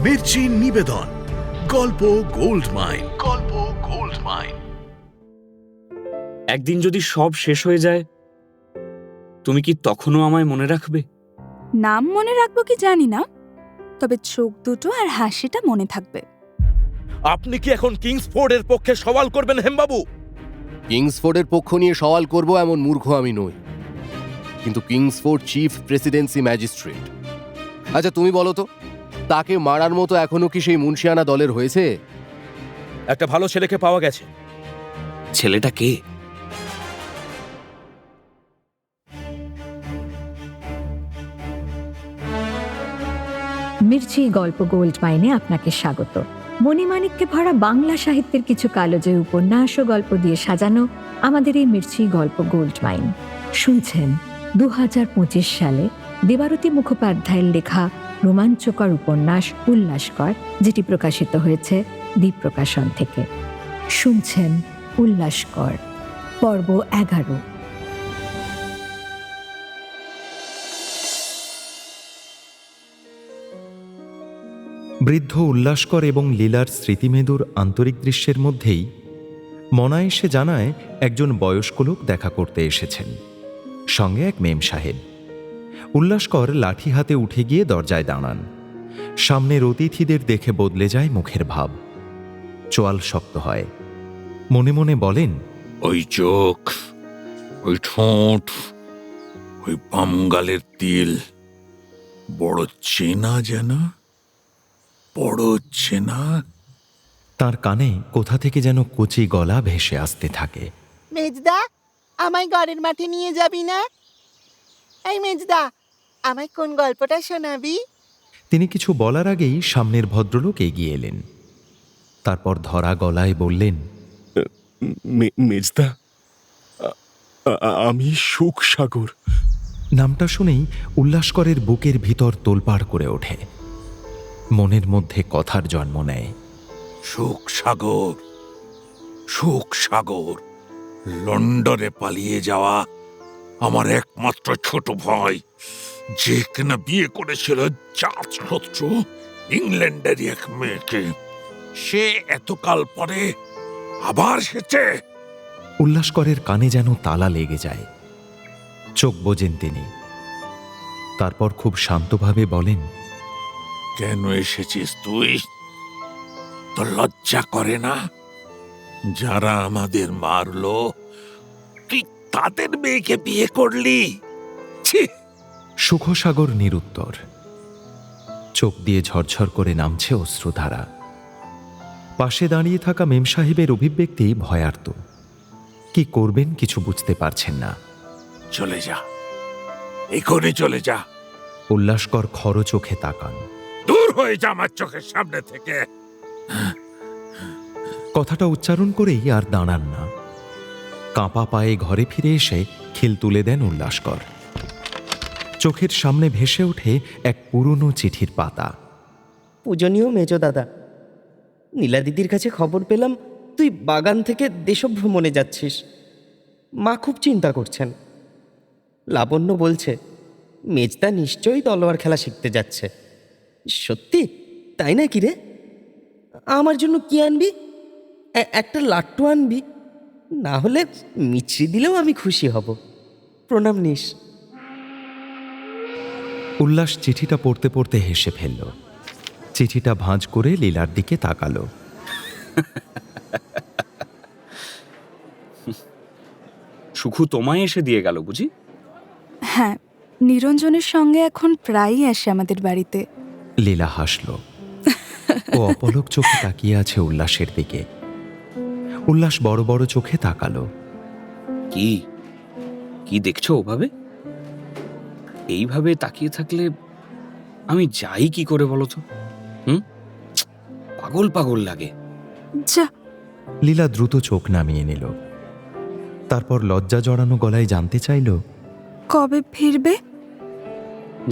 মির্চি নিবেদন, গল্প gold mine. গল্প গোল্ড মাইন। একদিন যদি সব শেষ হয়ে যায়, তুমি কি তখনও আমায় মনে রাখবে? নাম মনে রাখবো কি জানি না, তবে চোখ দুটো আর হাসিটা মনে থাকবে। আপনি কি এখন কিংসফোর্ডের পক্ষে সওয়াল করবেন হেমবাবু? কিংসফোর্ডের পক্ষ নিয়ে সওয়াল করব এমন মূর্খ আমি নই, কিন্তু কিংসফোর্ড চিফ প্রেসিডেন্সি ম্যাজিস্ট্রেট। আচ্ছা তুমি বলো তো, তাকে মারার মতো এখনো কি সেই মুন্সিয়ানা দলের হয়েছে? একটা ভালো ছেলেকে পাওয়া গেছে। ছেলেটা কে? মির্চি গল্প গোল্ড মাইনে আপনাকে স্বাগত। মণিমাণিক্যে ভরা বাংলা সাহিত্যের কিছু কালোজয়ী উপন্যাস ও গল্প দিয়ে সাজানো আমাদের এই মির্চি গল্প গোল্ড মাইন। শুনছেন 2025 সালে দেবারতী মুখোপাধ্যায়ের লেখা রোমাঞ্চকর উপন্যাস উল্লাসকর, যেটি প্রকাশিত হয়েছে দ্বীপ প্রকাশন থেকে। শুনছেন উল্লাসকর, পর্ব 11। বৃদ্ধ উল্লাসকর এবং লীলার স্মৃতিমেদুর আন্তরিক দৃশ্যের মধ্যেই মনা এসে জানায় একজন বয়স্ক লোক দেখা করতে এসেছেন, সঙ্গে এক মেম সাহেব। উল্লাসকর লাঠি হাতে উঠে গিয়ে দরজায় দাঁড়ান। সামনের অতিথিদের দেখে বদলে যায় মুখের ভাব, চোয়াল শক্ত হয়। মনে মনে বলেন, ওই চোখ, ওই ঠোঁট, ওই বামগালের তিল বড় চেনা যেন, বড় চেনা। তার কানে কোথা থেকে যেন কচি গলা ভেসে আসতে থাকে। মেজদা, আমায় ঘরের মাঠে নিয়ে যাবি না? এই মেজদা, আমায় কোন গল্পটা শোনাবি? তিনি কিছু বলার আগেই সামনের ভদ্রলোক এগিয়ে এলেন। তারপর ধরা গলায় বললেন, মেজদা, আমি সুখ সাগর। নামটা শুনেই উল্লাসকরের বুকের ভিতর তোলপাড় করে ওঠে, মনের মধ্যে কথার জন্ম নেয়। সুখ সাগর, সুখ সাগর, লন্ডনে পালিয়ে যাওয়া আমার একমাত্র ছোট ভাই, যে কিনা বিয়ে করেছিল জাত শত্রু ইংল্যান্ডের এক মেয়েকে। সে এতকাল পরে আবার এসেছে। উল্লাসকরের কানে যেন তালা লেগে যায়। চোখ বোঝেন তিনি। তারপর খুব শান্তভাবে বলেন, কেন এসেছিস তুই? তোর লজ্জা করে না? যারা আমাদের মারলো, তুই তাদের মেয়েকে বিয়ে করলি? ছি! সুখসাগর নিরুত্তর। চোখ দিয়ে ঝরঝর করে নামছে অশ্রুধারা। পাশে দাঁড়িয়ে থাকা মেম সাহেবের অভিব্যক্তি ভয়ার্ত। কি করবেন কিছু বুঝতে পারছেন না। চলে যা, এখনই চলে যা। উল্লাসকর খর চোখে তাকান। দূর হয়ে যা আমার চোখের সামনে থেকে। কথাটা উচ্চারণ করেই আর দাঁড়ান না। কাঁপা পায়ে ঘরে ফিরে এসে খিল তুলে দেন উল্লাসকর। চোখের সামনে ভেসে ওঠে এক পুরনো চিঠির পাতা। পূজনীয় মেজ দাদা, নীলা দিদির কাছে খবর পেলাম তুই বাগান থেকে দেশভ্রমণে যাচ্ছিস। মা খুব চিন্তা করছেন। লাবণ্য বলছে মেজদা নিশ্চয়ই তলোয়ার খেলা শিখতে যাচ্ছে। সত্যি তাই না কি রে? আমার জন্য কি আনবি? একটা লাট্টু আনবি? না হলে মিছরি দিলেও আমি খুশি হব। প্রণাম নিস। উল্লাস চিঠিটা পড়তে পড়তে হেসে ফেলল। চিঠিটা ভাঁজ করে লীলার দিকে তাকালো। সুখু তোমায় এসে দিয়ে গেল বুঝি? হ্যাঁ, নিরঞ্জনের সঙ্গে এখন প্রায়ই আসে আমাদের বাড়িতে। লীলা হাসল। ও অপলক চোখে তাকিয়ে আছে উল্লাসের দিকে। উল্লাস বড় বড় চোখে তাকালো। কি কি দেখছো ওভাবে? এইভাবে তাকিয়ে থাকলে আমি যাই কি করে বলো তো? পাগল পাগল লাগে। যা। লীলা দ্রুত চোখ নামিয়ে নিল। তারপর লজ্জা জড়ানো গলায় জানতে চাইল, কবে ফিরবে?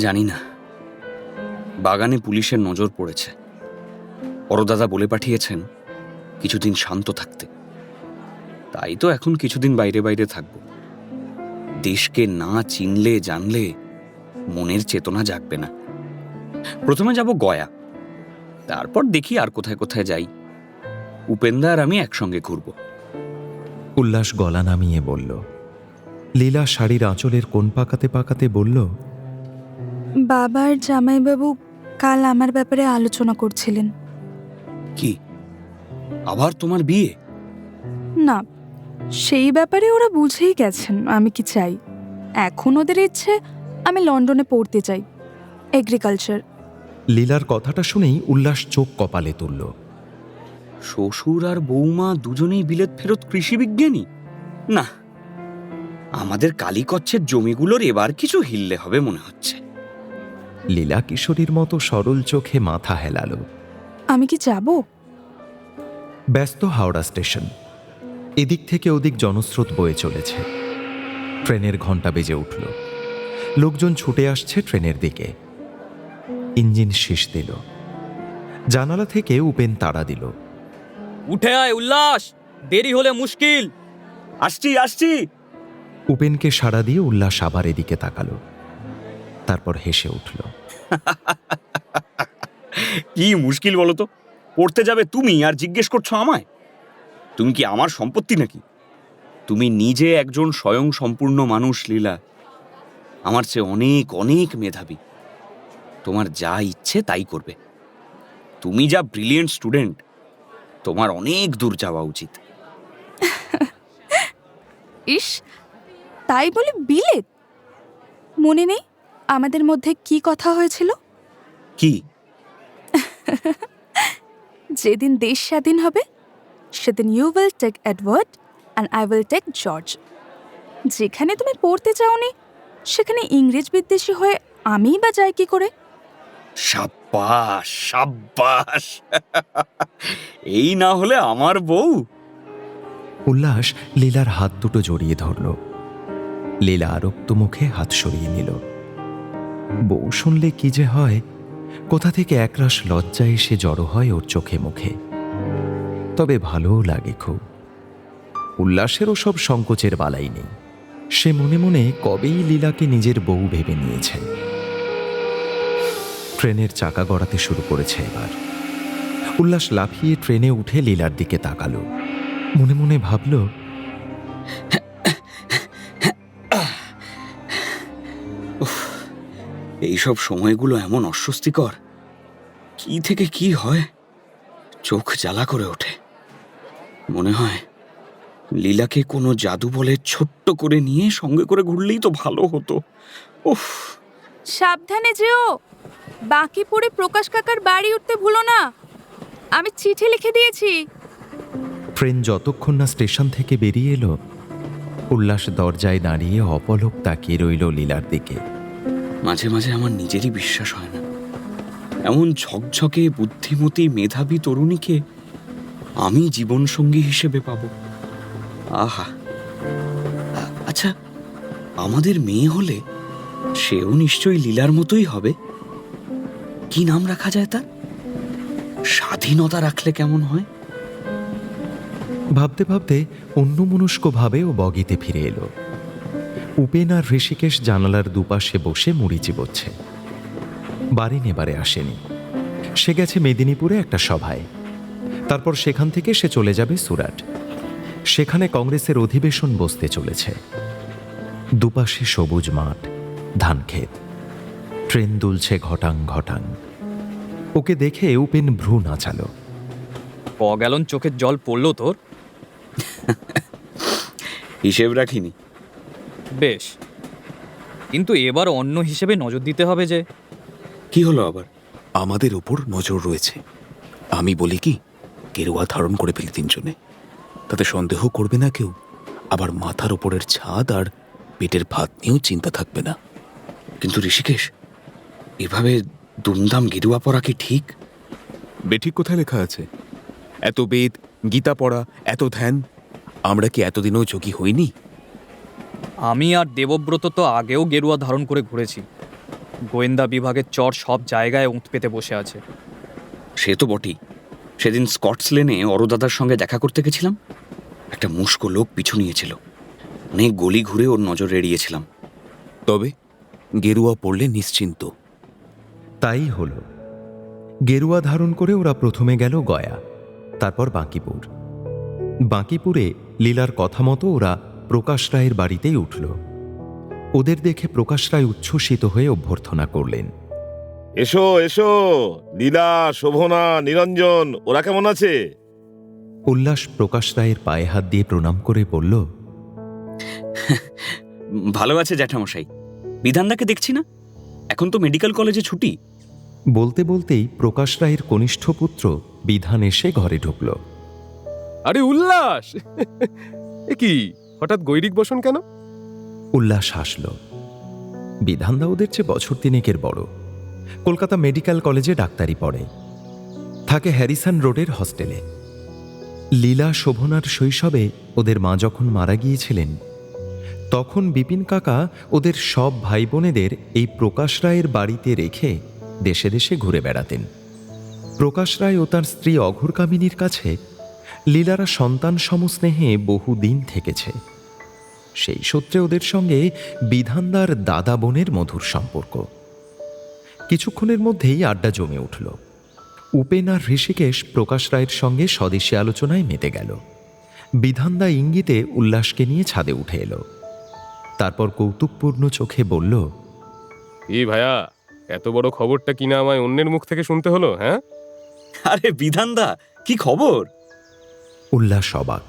জানি না। বাগানে পুলিশের নজর পড়েছে। পরদাদা বলে পাঠিয়েছেন কিছুদিন শান্ত থাকতে। তাই তো এখন কিছুদিন বাইরে বাইরে থাকবো। দেশকে না চিনলে জানলে মনের চেতনা জাগবে না। প্রথমে যাব গয়া, তারপর দেখি আর কোথায় কোথায় যাই। উপেন্দা আর আমি একসঙ্গে ঘুরবো। উল্লাস গলা নামিয়ে বলল। লীলা শাড়ির আঁচলের কোণ পাকাতে পাকাতে বলল, বাবার জামাইবাবু কাল আমার ব্যাপারে আলোচনা করছিলেন। কি, আবার তোমার বিয়ে? না, সেই ব্যাপারে ওরা বুঝেই গেছেন আমি কি চাই। এখন ওদের ইচ্ছে আমি লন্ডনে পড়তে চাই, এগ্রিকালচার। লীলার কথাটা শুনেই উল্লাস চোখ কপালে তুলল। শ্বশুর আর বৌমা দুজনেই বিলেত ফেরত কৃষি বিজ্ঞানী? না, আমাদের কালীকচ্ছের জমিগুলোর এবার কিছু হিললে হবে মনে হচ্ছে। লীলা কিশোরীর মতো সরল চোখে মাথা হেলাল। আমি কি যাব? ব্যস্ত হাওড়া স্টেশন। এদিক থেকে ওদিক জনস্রোত বয়ে চলেছে। ট্রেনের ঘণ্টা বেজে উঠল। লোকজন ছুটে আসছে ট্রেনের দিকে। ইঞ্জিন শীষ দিল। জানালা থেকে উপেন তাড়া দিল। উঠে আয় উল্লাস, দেরি হলে মুশকিল। আসছি আসছি। উপেনকে সাড়া দিয়ে উল্লাস আবার এদিকে তাকালো। তারপর হেসে উঠল। কি মুশকিল বলো তো? পড়তে যাবে তুমি আর জিজ্ঞেস করছো আমায়? তুমি কি আমার সম্পত্তি নাকি? তুমি নিজে একজন স্বয়ং সম্পূর্ণ মানুষ লীলা, আমার চেয়ে অনেক অনেক মেধাবী। তোমার যা ইচ্ছে তাই করবে। তুমি যা ব্রিলিয়েন্ট স্টুডেন্ট, তোমার অনেক দূর যাওয়া উচিত। ইস, তাই বলে বিলেত? মনে নেই আমাদের মধ্যে কি কথা হয়েছিল? কি? যেদিন দেশ স্বাধীন হবে সেদিন you will take Edward and I will take George. যেখানে তুমি পড়তে চাওনি সেখানে ইংরেজ বিদ্বেষী হয়ে আমিই বা যাই কি করে? সাব্বাস সাব্বাস। এই না হলে আমার বউ। উল্লাস লীলার হাত দুটো জড়িয়ে ধরল। লীলা আরক্ত মুখে হাত সরিয়ে নিল। বউ শুনলে কি যে হয়, কোথা থেকে একরাশ লজ্জা এসে জড়ো হয় ওর চোখে মুখে। তবে ভালোও লাগে খুব। উল্লাসেরও সব সংকোচের বালাই নেই। সে মনে মনে কবেই লীলাকে নিজের বউ ভেবে নিয়েছে। ট্রেনের চাকা গড়াতে শুরু করেছে এবার। উল্লাস লাফিয়ে ট্রেনে উঠে লীলার দিকে তাকালো। মনে মনে ভাবল, এইসব সময়গুলো এমন অস্বস্তিকর, কি থেকে কি হয় চোখ জ্বালা করে ওঠে। মনে হয় লীলাকে কোনো জাদু বলে ছোট্ট করে নিয়ে সঙ্গে করে ঘুরলেই তো ভালো হতো। উফ। সাবধানে যেও, বাঁকিপুরে প্রকাশ কাকার বাড়ি উঠতে ভুলো না, আমি চিঠি লিখে দিয়েছি। ট্রেন যতক্ষণ না স্টেশন থেকে বেরিয়ে এলো, উল্লাস দরজায় দাঁড়িয়ে অপলক তাকিয়ে রইল লীলার দিকে। মাঝে মাঝে আমার নিজেরই বিশ্বাস হয় না, এমন ঝকঝকে বুদ্ধিমতী মেধাবী তরুণীকে আমি জীবনসঙ্গী হিসেবে পাব। আহা, আচ্ছা, আমাদের মেয়ে হলে সেও নিশ্চয়ই লীলার মতোই হবে। কি নাম রাখা যায় তার? স্বাধীনতা রাখলে কেমন হয়? ভাবতে ভাবতে অন্যমনস্কভাবে ও বগিতে ফিরে এলো। উপেন আর ঋষিকেশ জানালার দুপাশে বসে মুড়ি চিবোচ্ছে। বাড়ি নেবারে আসেনি। সে গেছে মেদিনীপুরে একটা সভায়। তারপর সেখান থেকে সে চলে যাবে সুরাট। সেখানে কংগ্রেসের অধিবেশন বসতে চলেছে। দুপাশে সবুজ মাঠ, ধানক্ষেত। ট্রেন দুলছে ঘটাং ঘটাং। ওকে দেখে উপেন ভ্রু নাচালো। ক গ্যালন চোখের জল পড়লো তোর? হিসেব রাখিনি। বেশ, কিন্তু এবার অন্য হিসেবে নজর দিতে হবে যে। কি হলো আবার? আমাদের ওপর নজর রয়েছে। আমি বলি কি, গেরুয়া ধারণ করে ফেলি তিনজনে, তাতে সন্দেহ করবে না কেউ। আবার মাথার ওপরের ছাদ আর পেটের ভাত নিয়েও চিন্তা থাকবে না। কিন্তু ঋষিকেশ, এভাবে দুমদাম গেরুয়া পরা কি ঠিক? বেঠিক কোথায় লেখা আছে? এত বেদ, গীতা পড়া, এত ধ্যান, আমরা কি এতদিনও যোগী হইনি? আমি আর দেবব্রত তো আগেও গেরুয়া ধারণ করে ঘুরেছি। গোয়েন্দা বিভাগের চর সব জায়গায় উঁত পেতে বসে আছে। সে তো বটেই। সেদিন স্কটস লেনে অরদাদার সঙ্গে দেখা করতে গেছিলাম। একটা মুষ্কো লোক পিছু নিয়েছিল। অনেক গলি ঘুরে ওর নজর এড়িয়েছিলাম। তবে গেরুয়া পড়লে নিশ্চিন্ত। তাই হল। গেরুয়া ধারণ করে ওরা প্রথমে গেল গয়া, তারপর বাঁকিপুর। বাঁকিপুরে লীলার কথা মতো ওরা প্রকাশ রায়ের বাড়িতেই উঠল। ওদের দেখে প্রকাশ রায় উচ্ছ্বসিত হয়ে অভ্যর্থনা করলেন। এসো এসো, লীলা, শোভনা, নিরঞ্জন, ওরা কেমন আছে? উল্লাস প্রকাশ রায়ের পায়ে হাত দিয়ে প্রণাম করে বলল, ভালো আছে জ্যাঠামশাই। বিধানদাকে দেখছি না, এখন তো মেডিকেল কলেজে ছুটি। বলতে বলতেই প্রকাশ রায়ের কনিষ্ঠ পুত্র বিধান এসে ঘরে ঢুকল। আরে উল্লাস, এ কি হঠাৎ গৈরিক বসন কেন? উল্লাস হাসল। বিধানদা ওদের চেয়ে বছর তিনেকের বড়। কলকাতা মেডিকেল কলেজে ডাক্তারি পড়ে, থাকে হ্যারিসন রোডের হস্টেলে। লীলা শোভনার শৈশবে ওদের মা যখন মারা গিয়েছিলেন, তখন বিপিন কাকা ওদের সব ভাই বোনেদের এই প্রকাশ রায়ের বাড়িতে রেখে দেশে দেশে ঘুরে বেড়াতেন। প্রকাশ রায় ও তার স্ত্রী অঘোরকামিনীর কাছে লীলারা সন্তান সমস্নেহে বহুদিন থেকেছে। সেই সূত্রে ওদের সঙ্গে বিধানদার দাদা বোনের মধুর সম্পর্ক। কিছুক্ষণের মধ্যেই আড্ডা জমে উঠল। উপেন আর ঋষিকেশ প্রকাশ রায়ের সঙ্গে স্বদেশী আলোচনায় মেতে গেল। বিধানদা ইঙ্গিতে উল্লাসকে নিয়ে ছাদে উঠে এলো। তারপর কৌতুকপূর্ণ চোখে বলল, এই ভাইয়া, এত বড় খবরটা কিনা আমায় অন্যের মুখ থেকে শুনতে হলো? হ্যাঁ, আরে বিধানদা, কি খবর? উল্লাস অবাক।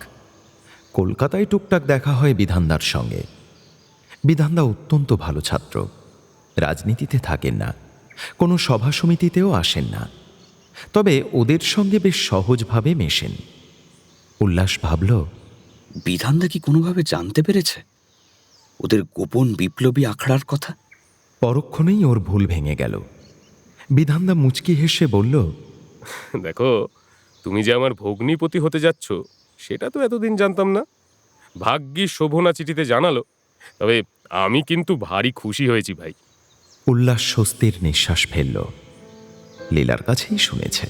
কলকাতায় টুকটাক দেখা হয় বিধানদার সঙ্গে। বিধানদা অত্যন্ত ভালো ছাত্র, রাজনীতিতে থাকেন না, কোনো সভা সমিতিতেও আসেন না, তবে ওদের সঙ্গে বেশ সহজভাবে মেশেন। উল্লাস ভাবল, বিধানদা কি কোনোভাবে জানতে পেরেছে ওদের গোপন বিপ্লবী আখড়ার কথা? পরক্ষণেই ওর ভুল ভেঙে গেল। বিধানদা মুচকি হেসে বলল, দেখো, তুমি যে আমার ভগ্নিপতি হতে যাচ্ছ সেটা তো এতদিন জানতাম না। ভাগ্যিস শোভনা চিঠিতে জানালো, তবে আমি কিন্তু ভারী খুশি হয়েছি ভাই। উল্লাস স্বস্তির নিঃশ্বাস ফেলল। লীলার কাছেই শুনেছে।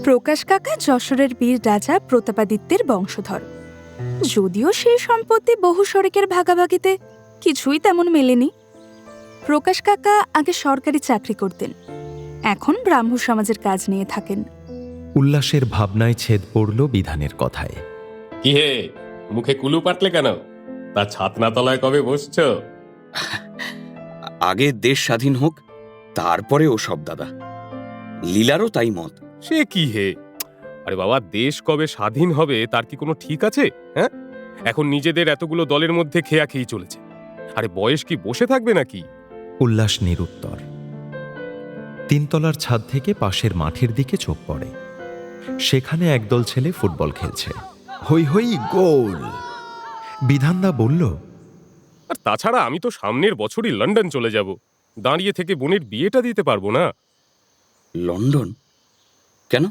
প্রকাশ কাকা যশোরের বীর রাজা প্রতাপাদিত্যের বংশধর। যদিও সেই সম্পত্তি বহু শরিকের ভাগাভাগিতে কিছুই তেমন মেলেনি। প্রকাশ কাকা আগে সরকারি চাকরি করতেন, এখন ব্রাহ্ম সমাজের কাজ নিয়ে থাকেন। উল্লাসের ভাবনায় ছেদ পড়ল বিধানের কথায়। কি হে, মুখে কুলু পাটলে কেন? তা ছাতনা তলায় কবে বসছ? আগে দেশ স্বাধীন হোক, তারপরে ওসব দাদা। লীলারও তাই মত। সে কি হে, আরে বাবা, দেশ কবে স্বাধীন হবে তার কি কোনো ঠিক আছে? হ্যাঁ, এখন নিজেদের এতগুলো দলের মধ্যে খেয়া খেয়ে চলেছে। আরে বয়স কি বসে থাকবে নাকি? উল্লাস নিরুত্তর। তিনতলার ছাদ থেকে পাশের মাঠের দিকে চোখ পড়ে। সেখানে একদল ছেলে ফুটবল খেলছে। হই হই গোল! বিধানদা বলল, আর তাছাড়া আমি তো সামনের বছরই লন্ডন চলে যাব, দাঁড়িয়ে থেকে বোনের বিয়েটা দিতে পারবো না। লন্ডন কেন?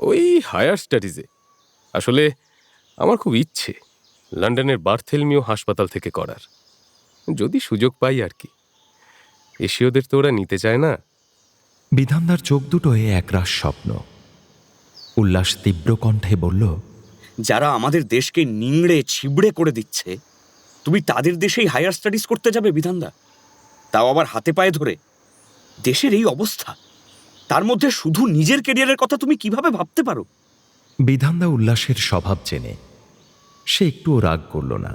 ওই হায়ার স্টাডিজে। আসলে আমার খুব ইচ্ছে লন্ডনের বার্থেলমিও হাসপাতাল থেকে করার, যদি সুযোগ পাই আর কি। এশীয়দের তো ওরা নিতে চায় না। বিধানদার চোখ দুটোয় একরাশ স্বপ্ন। উল্লাস তীব্র কণ্ঠে বলল, যারা আমাদের দেশকে নিংড়ে ছিবড়ে করে দিচ্ছে, তুমি তাদের দেশেই হায়ার স্টাডিজ করতে যাবে বিধানদা? তাও আবার হাতে পায়ে ধরে। দেশের এই অবস্থা, তার মধ্যে শুধু নিজের ক্যারিয়ারের কথা তুমি কিভাবে ভাবতে পারো? বিধানদা উল্লাসের স্বভাব চেনে। সে একটুও রাগ করল না,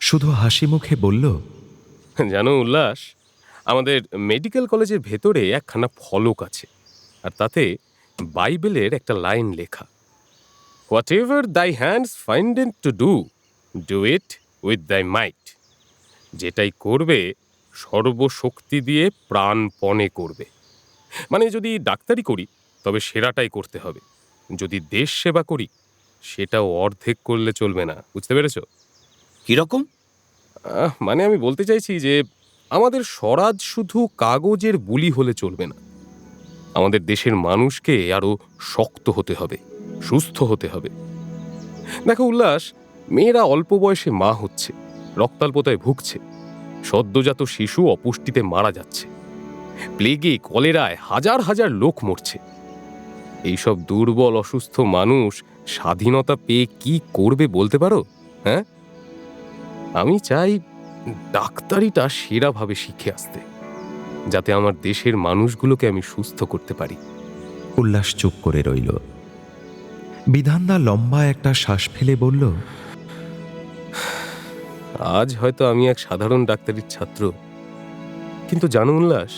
শুধু হাসি মুখে বলল, জানো উল্লাস, আমাদের মেডিকেল কলেজের ভেতরে একখানা ফলক আছে, আর তাতে বাইবেলের একটা লাইন লেখা, whatever thy hands findeth to do, do it with thy might. যেটাই করবে সর্বশক্তি দিয়ে প্রাণপণে করবে। মানে যদি ডাক্তারি করি তবে সেরাটাই করতে হবে, যদি দেশ সেবা করি সেটাও অর্ধেক করলে চলবে না। বুঝতে পেরেছ? কিরকম? মানে আমি বলতে চাইছি যে আমাদের স্বরাজ শুধু কাগজের বুলি হলে চলবে না, আমাদের দেশের মানুষকে আরো শক্ত হতে হবে, সুস্থ হতে হবে। দেখো উল্লাস, মেয়েরা অল্প বয়সে মা হচ্ছে, রক্তাল্পতায় ভুগছে, সদ্যজাত শিশু অপুষ্টিতে মারা যাচ্ছে, প্লেগে কলেরায় হাজার হাজার লোক মরছে। এইসব দুর্বল অসুস্থ মানুষ স্বাধীনতা পেয়ে কি করবে বলতে পারো? হ্যাঁ, আমি চাই ডাক্তারিটা সেরাভাবে শিখে আসতে। যাতে আমার দেশের মানুষগুলোকে আমি সুস্থ করতে পারি। উল্লাস চুপ করে রইল। বিধানদা লম্বা একটা শ্বাস ফেলে বলল, আজ হয়তো আমি এক সাধারণ ডাক্তারির ছাত্র, কিন্তু জানো উল্লাস,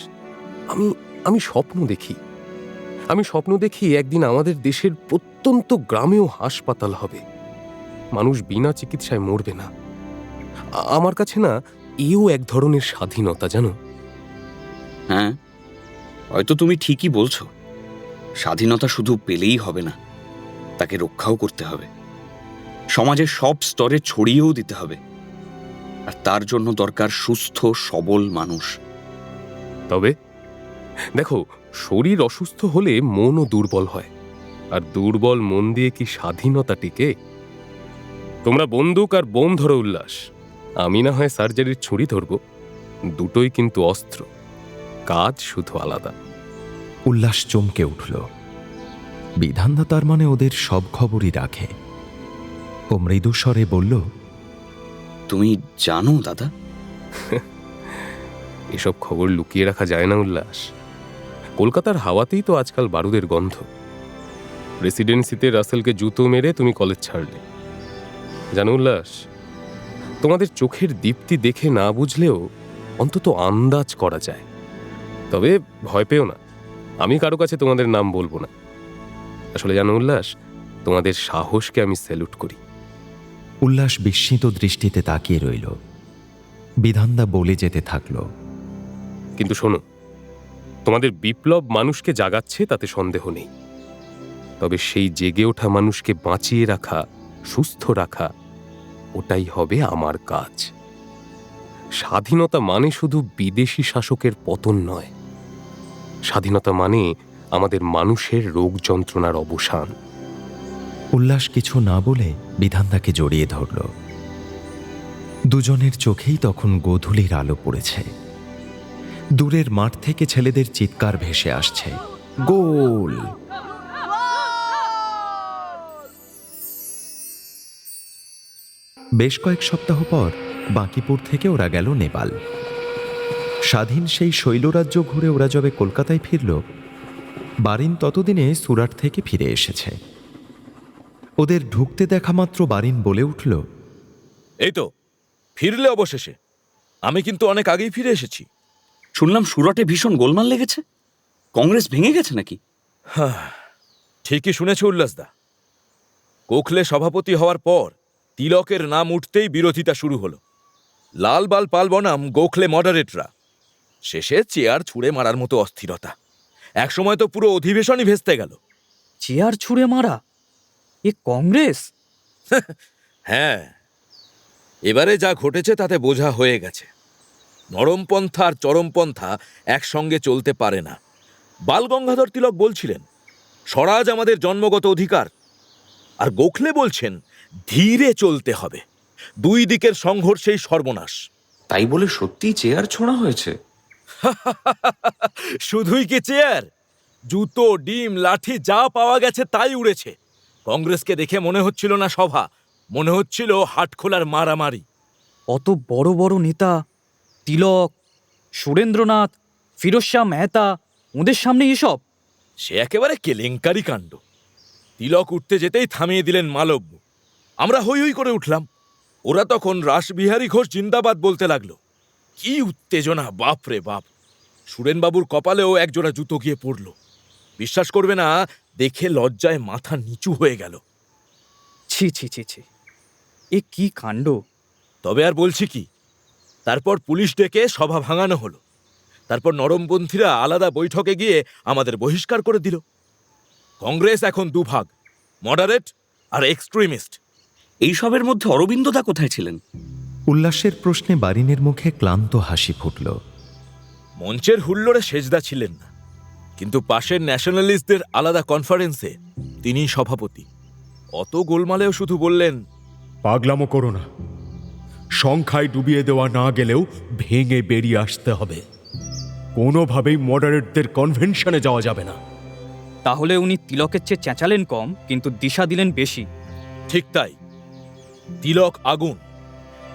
আমি স্বপ্ন দেখি। আমি স্বপ্ন দেখি একদিন আমাদের দেশের প্রত্যন্ত গ্রামেও হাসপাতাল হবে, মানুষ বিনা চিকিৎসায় মরবে না। আমার কাছে না এও এক ধরনের স্বাধীনতা, জানো। হ্যাঁ, হয়তো তুমি ঠিকই বলছো। স্বাধীনতা শুধু পেলেই হবে না, তাকে রক্ষাও করতে হবে, সমাজের সব স্তরে ছড়িয়েও দিতে হবে। আর তার জন্য দরকার সুস্থ সবল মানুষ। তবে দেখো, শরীর অসুস্থ হলে মনও দুর্বল হয়, আর দুর্বল মন দিয়ে কি স্বাধীনতা টিকে? তোমরা বন্দুক আর বোম ধরো উল্লাস, আমি না হয় সার্জারির ছুরি ধরব, দুটোই কিন্তু অস্ত্র, কাজ শুধু আলাদা। উল্লাস চমকে উঠল। বিধানদা তার মানে ওদের সব খবরই রাখে। ও মৃদুস্বরে বলল, তুমি জানো দাদা? এসব খবর লুকিয়ে রাখা যায় না উল্লাস। কলকাতার হাওয়াতেই তো আজকাল বারুদের গন্ধ। প্রেসিডেন্সিতে রাসেলকে জুতো মেরে তুমি কলেজ ছাড়লে। জানো উল্লাস, তোমাদের চোখের দীপ্তি দেখে না বুঝলেও অন্তত আন্দাজ করা যায়। তবে ভয় পেও না, আমি কারো কাছে তোমাদের নাম বলবো না। আসলে জানো উল্লাস, তোমাদের সাহসকে আমি স্যালুট করি। উল্লাস বিস্মিত দৃষ্টিতে তাকিয়ে রইল। বিধানদা বলে যেতে থাকল, কিন্তু শোনো, তোমাদের বিপ্লব মানুষকে জাগাচ্ছে, তাতে সন্দেহ নেই। তবে সেই জেগে ওঠা মানুষকে বাঁচিয়ে রাখা, সুস্থ রাখা, ওটাই হবে আমার কাজ। স্বাধীনতা মানে শুধু বিদেশি শাসকের পতন নয়, স্বাধীনতা মানে আমাদের মানুষের রোগ যন্ত্রণার অবসান। উল্লাস কিছু না বলে বিধানদাকে জড়িয়ে ধরল। দুজনের চোখেই তখন গোধূলির আলো পড়েছে। দূরের মাঠ থেকে ছেলেদের চিৎকার ভেসে আসছে, গোল! বেশ কয়েক সপ্তাহ পর বাঁকিপুর থেকে ওরা গেল নেপাল। স্বাধীন সেই শৈলরাজ্য ঘুরে ওরা যবে কলকাতায় ফিরল, বারিন ততদিনে সুরাট থেকে ফিরে এসেছে। ওদের ঢুকতে দেখা মাত্র বারিন বলে উঠল, এই তো ফিরলে অবশেষে। আমি কিন্তু অনেক আগেই ফিরে এসেছি। শুনলাম সুরাটে ভীষণ গোলমাল লেগেছে, কংগ্রেস ভেঙে গেছে নাকি? হ্যাঁ, ঠিকই শুনেছ উল্লাসদা। গোখলে সভাপতি হওয়ার পর তিলকের নাম উঠতেই বিরোধিতা শুরু হলো। লালবাল পাল বনাম গোখলে মডারেটরা, শেষে চেয়ার ছুঁড়ে মারার মতো অস্থিরতা। একসময় তো পুরো অধিবেশনই ভেস্তে গেল। চেয়ার ছুঁড়ে মারা? এ কংগ্রেস? হ্যাঁ, এবারে যা ঘটেছে তাতে বোঝা হয়ে গেছে, নরমপন্থা আর চরমপন্থা একসঙ্গে চলতে পারে না। বালগঙ্গাধর তিলক বলছিলেন স্বরাজ আমাদের জন্মগত অধিকার, আর গোখলে বলছেন ধীরে চলতে হবে। দুই দিকের সংঘর্ষেই সর্বনাশ। তাই বলে সত্যি চেয়ার ছোঁড়া হয়েছে? শুধুই কি চেয়ার, জুতো, ডিম, লাঠি যা পাওয়া গেছে তাই উড়েছে। কংগ্রেসকে দেখে মনে হচ্ছিল না সভা, মনে হচ্ছিল হাটখোলার মারামারি। অত বড় বড় নেতা, তিলক, সুরেন্দ্রনাথ, ফিরোজ শাহ মেহতা, ওদের সামনে এসব? সে একেবারে কেলেঙ্কারি কাণ্ড। তিলক উঠতে যেতেই থামিয়ে দিলেন মালব্য। আমরা হই হই করে উঠলাম। ওরা তখন রাসবিহারী ঘোষ জিন্দাবাদ বলতে লাগলো। কি উত্তেজনা, বাপ রে বাপ! সুরেনবাবুর কপালেও একজোড়া জুতো গিয়ে পড়ল। বিশ্বাস করবে না, দেখে লজ্জায় মাথা নিচু হয়ে গেল। ছি ছি ছি ছি, এ কি কাণ্ড! তবে আর বলছি কি, তারপর পুলিশ ডেকে সভা ভাঙানো হলো। তারপর নরমপন্থীরা আলাদা বৈঠকে গিয়ে আমাদের বহিষ্কার করে দিল। কংগ্রেস এখন দুভাগ, মডারেট আর এক্সট্রিমিস্ট। এইসবের মধ্যে অরবিন্দদা কোথায় ছিলেন? উল্লাসের প্রশ্নে বারিনের মুখে ক্লান্ত হাসি ফুটল। মঞ্চের হুল্লোড়ে সেজদা ছিলেন না, কিন্তু পাশের ন্যাশনালিস্টদের আলাদা কনফারেন্সে তিনি সভাপতি। অত গোলমালেও শুধু বললেন, পাগলামো করো না, সংখ্যায় ডুবিয়ে দেওয়া না গেলেও ভেঙে বেরিয়ে আসতে হবে। কোনোভাবেই মডারেটদের কনভেনশনে যাওয়া যাবে না। তাহলে উনি তিলকের চেয়ে চেঁচালেন কম, কিন্তু দিশা দিলেন বেশি। ঠিক তাই, তিলক আগুন,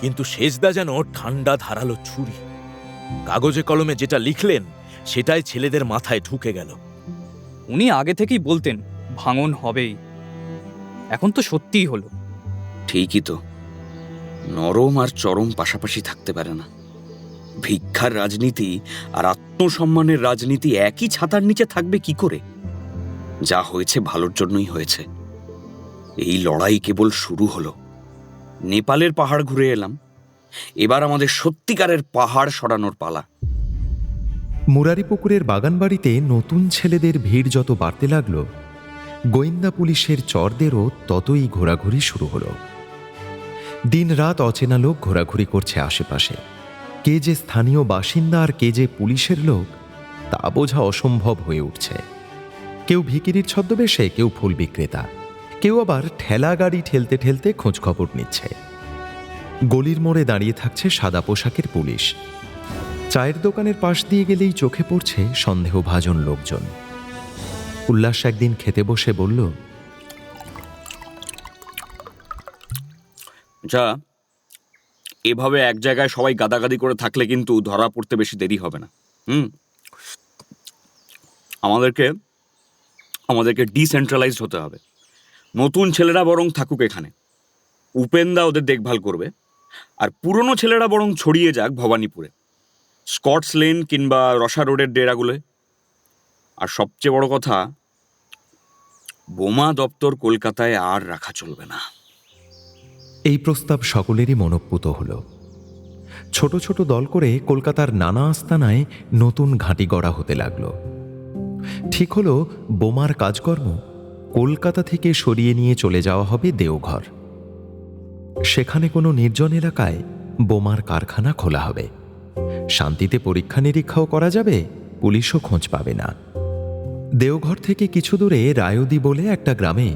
কিন্তু সেজদা যেন ঠান্ডা ধারালো ছুরি। কাগজে কলমে যেটা লিখলেন সেটাই ছেলেদের মাথায় ঢুকে গেল। উনি আগে থেকেই বলতেন ভাঙন হবেই, এখন তো সত্যিই হলো। ঠিকই তো, নরম আর চরম পাশাপাশি থাকতে পারে না। ভিক্ষার রাজনীতি আর আত্মসম্মানের রাজনীতি একই ছাতার নিচে থাকবে কি করে? যা হয়েছে ভালোর জন্যই হয়েছে। এই লড়াই কেবল শুরু হলো। নেপালের পাহাড় ঘুরে এলাম, এবার আমাদের সত্যিকারের পাহাড় সরানোর পালা। মুরারিপুকুরের বাগানবাড়িতে নতুন ছেলেদের ভিড় যত বাড়তে লাগলো, গোয়েন্দা পুলিশের চরদেরও ততই ঘোরাঘুরি শুরু হলো। দিন রাত অচেনা লোক ঘোরাঘুরি করছে আশেপাশে। কে যে স্থানীয় বাসিন্দা আর কে যে পুলিশের লোক তা বোঝা অসম্ভব হয়ে উঠছে। কেউ ভিকিরির ছদ্মবেশে, কেউ ফুল বিক্রেতা, কেউ আবার ঠেলা গাড়ি ঠেলতে ঠেলতে খোঁজখবর নিচ্ছে। গলির মোড়ে দাঁড়িয়ে থাকছে সাদা পোশাকের পুলিশ। চায়ের দোকানের পাশ দিয়ে গেলেই চোখে পড়ছে সন্দেহভাজন লোকজন। উল্লাস একদিন খেতে বসে বলল, যা এভাবে এক জায়গায় সবাই গাদাগাদি করে থাকলে কিন্তু ধরা পড়তে বেশি দেরি হবে না। আমাদেরকে ডিসেন্ট্রালাইজড হতে হবে। নতুন ছেলেরা বরং থাকুক এখানে, উপেন্দা ওদের দেখভাল করবে, আর পুরনো ছেলেরা বরং ছড়িয়ে যাক ভবানীপুরে, স্কটস লেন কিংবা রসা রোডের ডেরাগুলোয়। আর সবচেয়ে বড় কথা, বোমা দপ্তর কলকাতায় আর রাখা চলবে না। এই প্রস্তাব সকলেরই মনোপুত হল। ছোট ছোট দল করে কলকাতার নানা আস্তানায় নতুন ঘাঁটি গড়া হতে লাগল। ঠিক হলো বোমার কাজকর্ম কলকাতা থেকে সরিয়ে নিয়ে চলে যাওয়া হবে দেওঘর। সেখানে কোনো নির্জন এলাকায় বোমার কারখানা খোলা হবে। শান্তিতে পরীক্ষা নিরীক্ষাও করা যাবে, পুলিশও খোঁজ পাবে না। দেওঘর থেকে কিছু দূরে রায়দি বলে একটা গ্রামে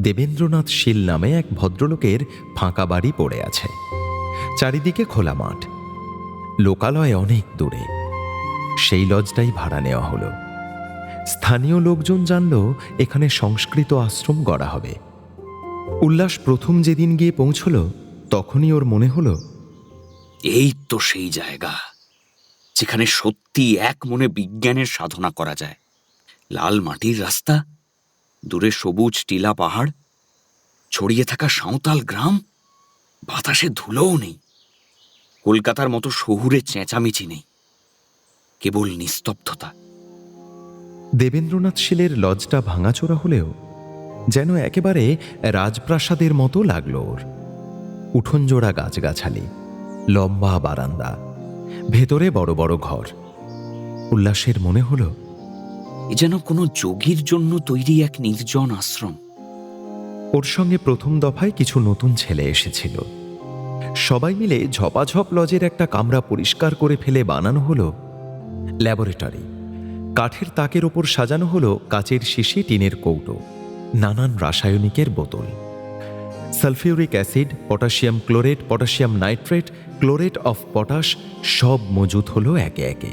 দেবেন্দ্রনাথ শীল নামে এক ভদ্রলোকের ফাঁকা বাড়ি পড়ে আছে। চারিদিকে খোলা মাঠ, লোকালয় অনেক দূরে। সেই লজটাই ভাড়া নেওয়া হলো। স্থানীয় লোকজন জানল এখানে সংস্কৃত আশ্রম গড়া হবে। উল্লাস প্রথম যেদিন গিয়ে পৌঁছল, তখনই ওর মনে হলো, এই তো সেই জায়গা যেখানে সত্যি এক মনে বিজ্ঞানের সাধনা করা যায়। লাল মাটির রাস্তা, দূরে সবুজ টিলা পাহাড়, ছড়িয়ে থাকা সাঁওতাল গ্রাম, বাতাসে ধুলোও নেই। কলকাতার মতো শহুরে চেঁচামেচি নেই, কেবল নিস্তব্ধতা। দেবেন্দ্রনাথ শীলের লজটা ভাঙাচোরা হলেও যেন একেবারে রাজপ্রাসাদের মতো লাগলো ওর। উঠোনজোড়া গাছগাছালি, লম্বা বারান্দা, ভেতরে বড় বড় ঘর। উল্লাসের মনে হলো এ যেন কোনো যোগীর জন্য তৈরি এক নির্জন আশ্রম। ওর সঙ্গে প্রথম দফায় কিছু নতুন ছেলে এসেছিল। সবাই মিলে ঝপাঝপ লজের একটা কামরা পরিষ্কার করে ফেলে বানানো হলো ল্যাবরেটরি। কাঠের তাকের ওপর সাজানো হলো কাচের শিশি, টিনের কৌটো, নানান রাসায়নিকের বোতল। Sulphuric acid, potassium chlorate, potassium nitrate, chlorate of potash সব মজুত হলো একে একে।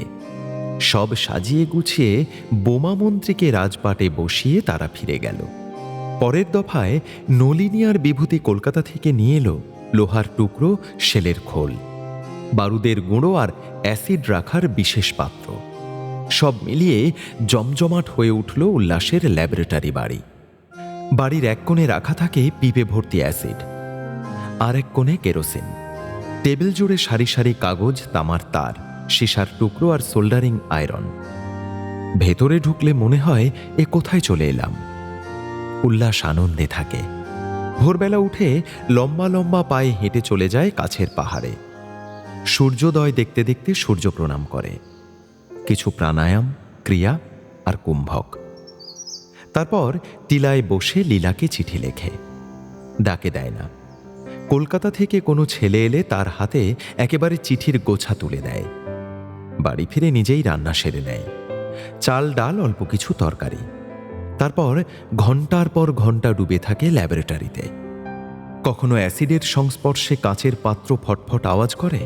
সব সাজিয়ে গুছিয়ে বোমা মন্ত্রীকে রাজপাটে বসিয়ে তারা ফিরে গেল। পরের দফায় নলিনী আর বিভূতি কলকাতা থেকে নিয়ে এলো লোহার টুকরো, শেলের খোল, বারুদের গুঁড়ো আর অ্যাসিড রাখার বিশেষ পাত্র। সব মিলিয়ে জমজমাট হয়ে উঠল উল্লাসের ল্যাবরেটরি বাড়ি। বাড়ির এক কোণে রাখা থাকে পিপে ভর্তি অ্যাসিড, আর এক কোণে কেরোসিন। টেবিল জুড়ে সারি সারি কাগজ, তামার তার, সীসার টুকরো আর সোল্ডারিং আয়রন। ভেতরে ঢুকলে মনে হয় এ কোথায় চলে এলাম। উল্লাস আনন্দে থাকে। ভোরবেলা উঠে লম্বা লম্বা পায়ে হেঁটে চলে যায় কাছের পাহাড়ে। সূর্যোদয় দেখতে দেখতে সূর্য প্রণাম করে, কিছু প্রাণায়াম, ক্রিয়া আর কুম্ভক। তারপর টিলায় বসে লীলাকে চিঠি লেখে। ডাকে দেয় না। কলকাতা থেকে কোনো ছেলে এলে তার হাতে একেবারে চিঠির গোছা তুলে দেয়। বাড়ি ফিরে নিজেই রান্না সেরে নেয়, চাল ডাল, অল্প কিছু তরকারি। তারপর ঘন্টার পর ঘন্টা ডুবে থাকে ল্যাবরেটরিতে। কখনো অ্যাসিডের সংস্পর্শে কাচের পাত্র ফটফট আওয়াজ করে,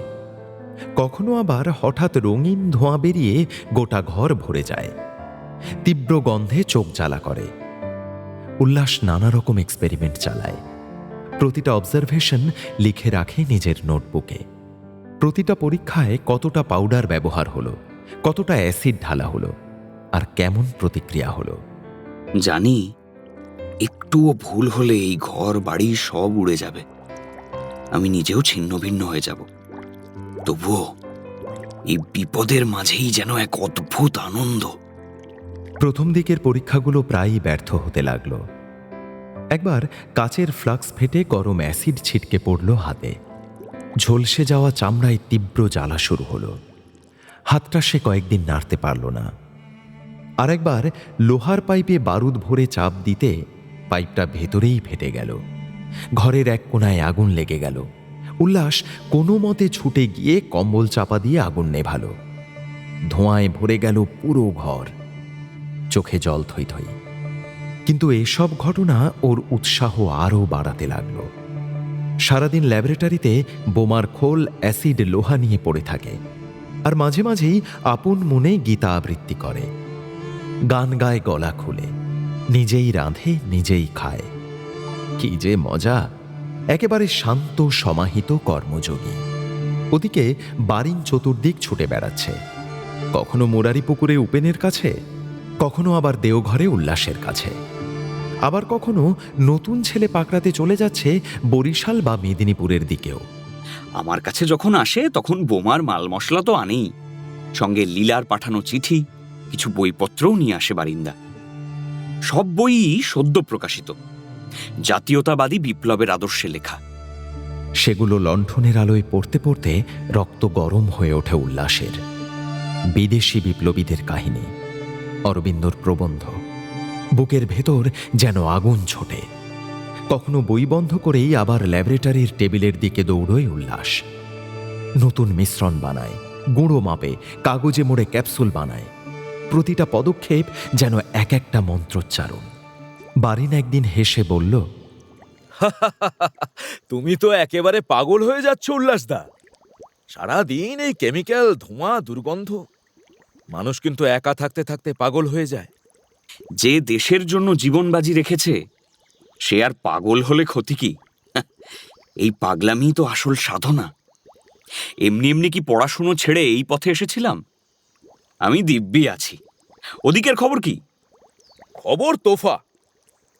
কখনো আবার হঠাৎ রঙিন ধোঁয়া বেরিয়ে গোটা ঘর ভরে যায়। তীব্র গন্ধে চোখ জ্বালা করে। উল্লাস নানা রকম এক্সপেরিমেন্ট চালায়। প্রতিটা অবজারভেশন লিখে রাখে নিজের নোটবুকে। প্রতিটা পরীক্ষায় কতটা পাউডার ব্যবহার হলো, কতটা অ্যাসিড ঢালা হলো আর কেমন প্রতিক্রিয়া হলো। জানি একটুও ভুল হলে এই ঘর বাড়ি সব উড়ে যাবে, আমি নিজেও ছিন্ন ভিন্ন হয়ে যাব। তবুও এই বিপদের মাঝেই যেন এক অদ্ভুত আনন্দ। প্রথম দিকের পরীক্ষাগুলো প্রায়ই ব্যর্থ হতে লাগল। একবার কাচের ফ্লাক্স ফেটে গরম অ্যাসিড ছিটকে পড়ল হাতে। ঝলসে যাওয়া চামড়ায় তীব্র জ্বালা শুরু হলো। হাতটা সে কয়েকদিন নাড়তে পারল না। আরেকবার লোহার পাইপে বারুদ ভরে চাপ দিতে পাইপটা ভেতরেই ফেটে গেল। ঘরের এক কোণায় আগুন লেগে গেল। উল্লাস কোনো মতে ছুটে গিয়ে কম্বল চাপা দিয়ে আগুন নেভালো। ধোঁয়ায় ভরে গেল পুরো ঘর। চোখে জল থই থই। কিন্তু এসব ঘটনা ওর উৎসাহ আরও বাড়াতে লাগলো। সারাদিন ল্যাবরেটরিতে বোমার খোল, অ্যাসিড, লোহা নিয়ে পড়ে থাকে, আর মাঝে মাঝেই আপন মনে গীতা আবৃত্তি করে। গান গায় গলা খুলে, নিজেই রাঁধে, নিজেই খায়। কি যে মজা! একেবারে শান্ত সমাহিত কর্মযোগী। ওদিকে বারিন চতুর্দিক ছুটে বেড়াচ্ছে, কখনো মোরারি পুকুরে উপেনের কাছে, কখনো আবার দেওঘরে উল্লাসের কাছে, আবার কখনো নতুন ছেলে পাকড়াতে চলে যাচ্ছে বরিশাল বা মেদিনীপুরের দিকেও। আমার কাছে যখন আসে তখন বোমার মাল মশলা তো আনেই, সঙ্গে লীলার পাঠানো চিঠি, কিছু বইপত্রও নিয়ে আসে বারিন্দা। সব বইই সদ্য প্রকাশিত, জাতীয়তাবাদী বিপ্লবের আদর্শে লেখা। সেগুলো লণ্ঠনের আলোয় পড়তে পড়তে রক্ত গরম হয়ে ওঠে উল্লাসের। বিদেশি বিপ্লবীদের কাহিনী, অরবিন্দর প্রবন্ধ, বুকের ভেতর যেন আগুন ছোটে। কখনো বই বন্ধ করেই আবার ল্যাবরেটরির টেবিলের দিকে দৌড়োয় উল্লাস। নতুন মিশ্রণ বানায়, গুঁড়ো মাপে, কাগজে মোড়ে ক্যাপসুল বানায়। প্রতিটা পদক্ষেপ যেন এক একটা মন্ত্রোচ্চারণ। বারিন একদিন হেসে বলল, তুমি তো একেবারে পাগল হয়ে যাচ্ছ উল্লাসদা। সারাদিন এই কেমিক্যাল, ধোঁয়া, দুর্গন্ধ। মানুষ কিন্তু একা থাকতে থাকতে পাগল হয়ে যায়। যে দেশের জন্য জীবন বাজি রেখেছে সে আর পাগল হলে ক্ষতি কি? এই পাগলামি তো আসল সাধনা। এমনি এমনি কি পড়াশুনো ছেড়ে এই পথে এসেছিলাম? আমি দিব্যি আছি। ওদিকের খবর কি? খবর তোফা।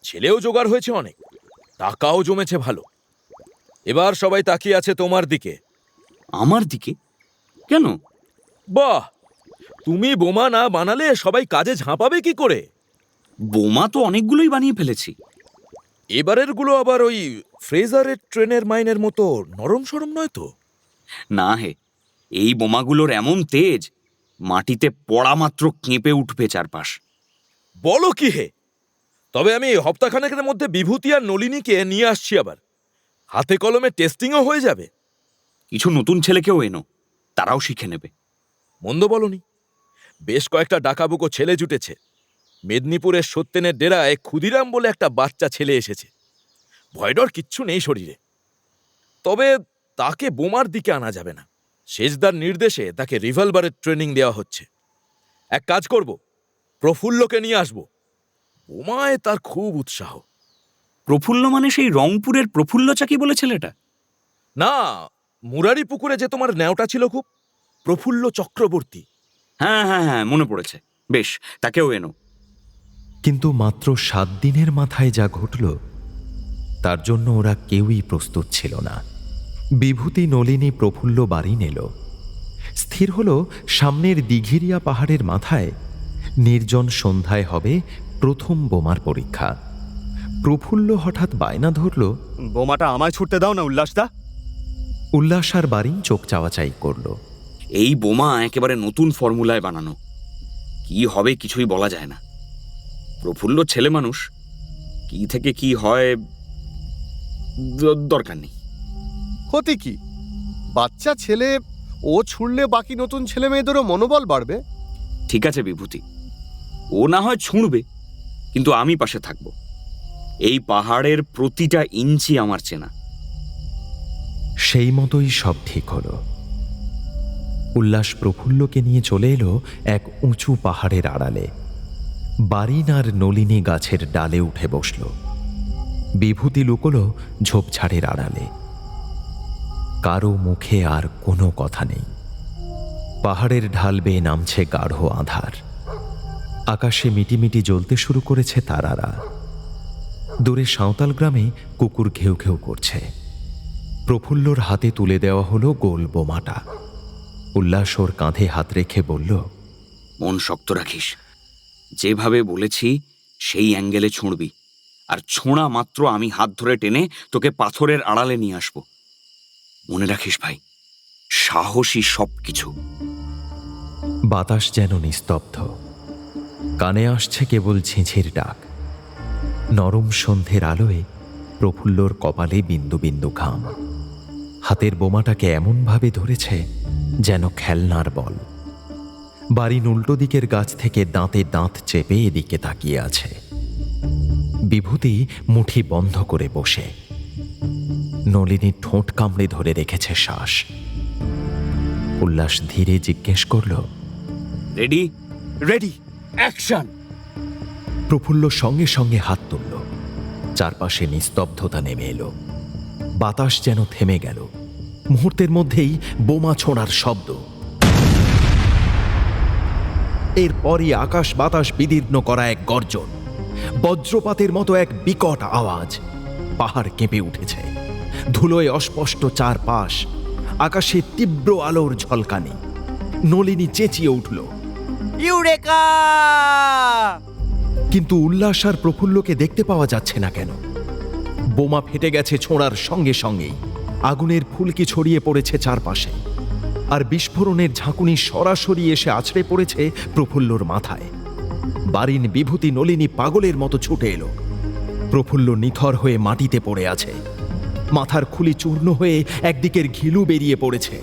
ছেলেও জোগাড় হয়েছে অনেক, টাকাও জমেছে ভালো। এবার সবাই তাকিয়ে আছে তোমার দিকে। আমার দিকে কেন? বাহ, তুমি বোমা না বানালে সবাই কাজে ঝাঁপাবে কি করে? বোমা তো অনেকগুলোই বানিয়ে ফেলেছি। এবারের গুলো আবার ওই ফ্রেজারের ট্রেনের মাইনের মতো নরম সরম নয় তো? না হে, এই বোমাগুলোর এমন তেজ, মাটিতে পড়া মাত্র কেঁপে উঠবে চারপাশ। বলো কি হে! তবে আমি হপ্তাখানেকের মধ্যে বিভূতি আর নলিনীকে নিয়ে আসছি। আবার হাতে কলমে টেস্টিংও হয়ে যাবে। কিছু নতুন ছেলেকেও এনো, তারাও শিখে নেবে। মন্দ বলনি। বেশ কয়েকটা ডাকাবুকো ছেলে জুটেছে। মেদিনীপুরের সত্যেনের ডেরায় ক্ষুদিরাম বলে একটা বাচ্চা ছেলে এসেছে। ভয়ডর কিচ্ছু নেই শরীরে। তবে তাকে বোমার দিকে আনা যাবে না। শেষদার নির্দেশে তাকে রিভলভারের ট্রেনিং দেওয়া হচ্ছে। এক কাজ করব, প্রফুল্লকে নিয়ে আসব। বোমায় তার খুব উৎসাহ। প্রফুল্ল মানে সেই রংপুরের প্রফুল্ল চাকি বলে ছেলেটা? না, মুরারি পুকুরে যে তোমার ন্যাওটা ছিল খুব, প্রফুল্ল চক্রবর্তী। হ্যাঁ হ্যাঁ হ্যাঁ, মনে পড়েছে। বেশ, তাকেও এনো। কিন্তু মাত্র 7 দিনের মাথায় যা ঘটল তার জন্য ওরা কেউই প্রস্তুত ছিল না। বিভূতি, নলিনী, প্রফুল্ল বারিন এলো। স্থির হলো সামনের দিঘিরিয়া পাহাড়ের মাথায় নির্জন সন্ধ্যায় হবে প্রথম বোমার পরীক্ষা। প্রফুল্ল হঠাৎ বায়না ধরল, বোমাটা আমায় ছুটতে দাও না উল্লাসদা। উল্লাস আর বারিন চোখ চাওয়াচাই করল। এই বোমা একেবারে নতুন ফর্মুলায় বানানো, কি হবে কিছুই বলা যায় না। প্রফুল্ল ছেলে মানুষ, কি থেকে কি হয় দরকার নেই। ক্ষতি কি? বাচ্চা ছেলে, ও ছুড়লে বাকি নতুন ছেলে মেয়েদেরও মনোবল বাড়বে। ঠিক আছে বিভূতি, ও না হয় ছুঁড়বে, কিন্তু আমি পাশে থাকব। এই পাহাড়ের প্রতিটা ইঞ্চি আমার চেনা। সেই মতোই সব ঠিক হলো। উল্লাস প্রফুল্লকে নিয়ে চলে এলো এক উঁচু পাহাড়ের আড়ালে। বারিন আর নলিনী গাছের ডালে উঠে বসল। বিভূতি লুকোলো ঝোপঝাড়ের আড়ালে। কারো মুখে আর কোনো কথা নেই। পাহাড়ের ঢাল বেয়ে নামছে গাঢ় আঁধার। আকাশে মিটিমিটি জ্বলতে শুরু করেছে তারারা। দূরে সাঁওতাল গ্রামে কুকুর ঘেউ ঘেউ করছে। প্রফুল্লর হাতে তুলে দেওয়া হলো গোল বোমাটা। উল্লাস ওর কাঁধে হাত রেখে বলল, মন শক্ত রাখিস, যেভাবে বলেছি সেই অ্যাঙ্গেলে ছুঁড়বি, আর ছোঁড়া মাত্র আমি হাত ধরে টেনে তোকে পাথরের আড়ালে নিয়ে আসব। মনে রাখিস ভাই, সাহসী সবকিছু। বাতাস যেন নিস্তব্ধ, কানে আসছে কেবল ঝিঁঝির ডাক। নরম সন্ধ্যের আলোয় প্রফুল্লর কপালে বিন্দু বিন্দু ঘাম। হাতের বোমাটাকে এমনভাবে ধরেছে যেন খেলনার বল। বাড়ির উল্টো দিকের গাছ থেকে দাঁতে দাঁত চেপে এদিকে তাকিয়ে আছে। বিভূতি মুঠি বন্ধ করে বসে। নলিনী ঠোঁট কামড়ে ধরে রেখেছে শ্বাস। উল্লাস ধীরে জিজ্ঞেস করল, রেডি? Ready, action! প্রফুল্ল সঙ্গে সঙ্গে হাত তুলল। চারপাশে নিস্তব্ধতা নেমে এলো। বাতাস যেন থেমে গেল। মুহূর্তের মধ্যেই বোমা ছোঁড়ার শব্দ। এরপরই আকাশ বাতাস বিদীর্ণ করা এক গর্জন, বজ্রপাতের মতো এক বিকট আওয়াজ। পাহাড় কেঁপে উঠেছে। ধুলোয় অস্পষ্ট চারপাশ, আকাশে তীব্র আলোর ঝলকানি। নলিনী চেঁচিয়ে উঠল, ইউরেকা! কিন্তু উল্লাস আর প্রফুল্লকে দেখতে পাওয়া যাচ্ছে না কেন? বোমা ফেটে গেছে ছোঁড়ার সঙ্গে সঙ্গেই। আগুনের ফুলকি ছড়িয়ে পড়েছে চারপাশে, আর বিস্ফোরণের ঝাঁকুনি সরাসরি এসে আছড়ে পড়েছে প্রফুল্লর মাথায়। বারিন, বিভূতি, নলিনী পাগলের মতো ছুটে এলো। প্রফুল্ল নিথর হয়ে মাটিতে পড়ে আছে। মাথার খুলি চূর্ণ হয়ে একদিকের ঘিলু বেরিয়ে পড়েছে।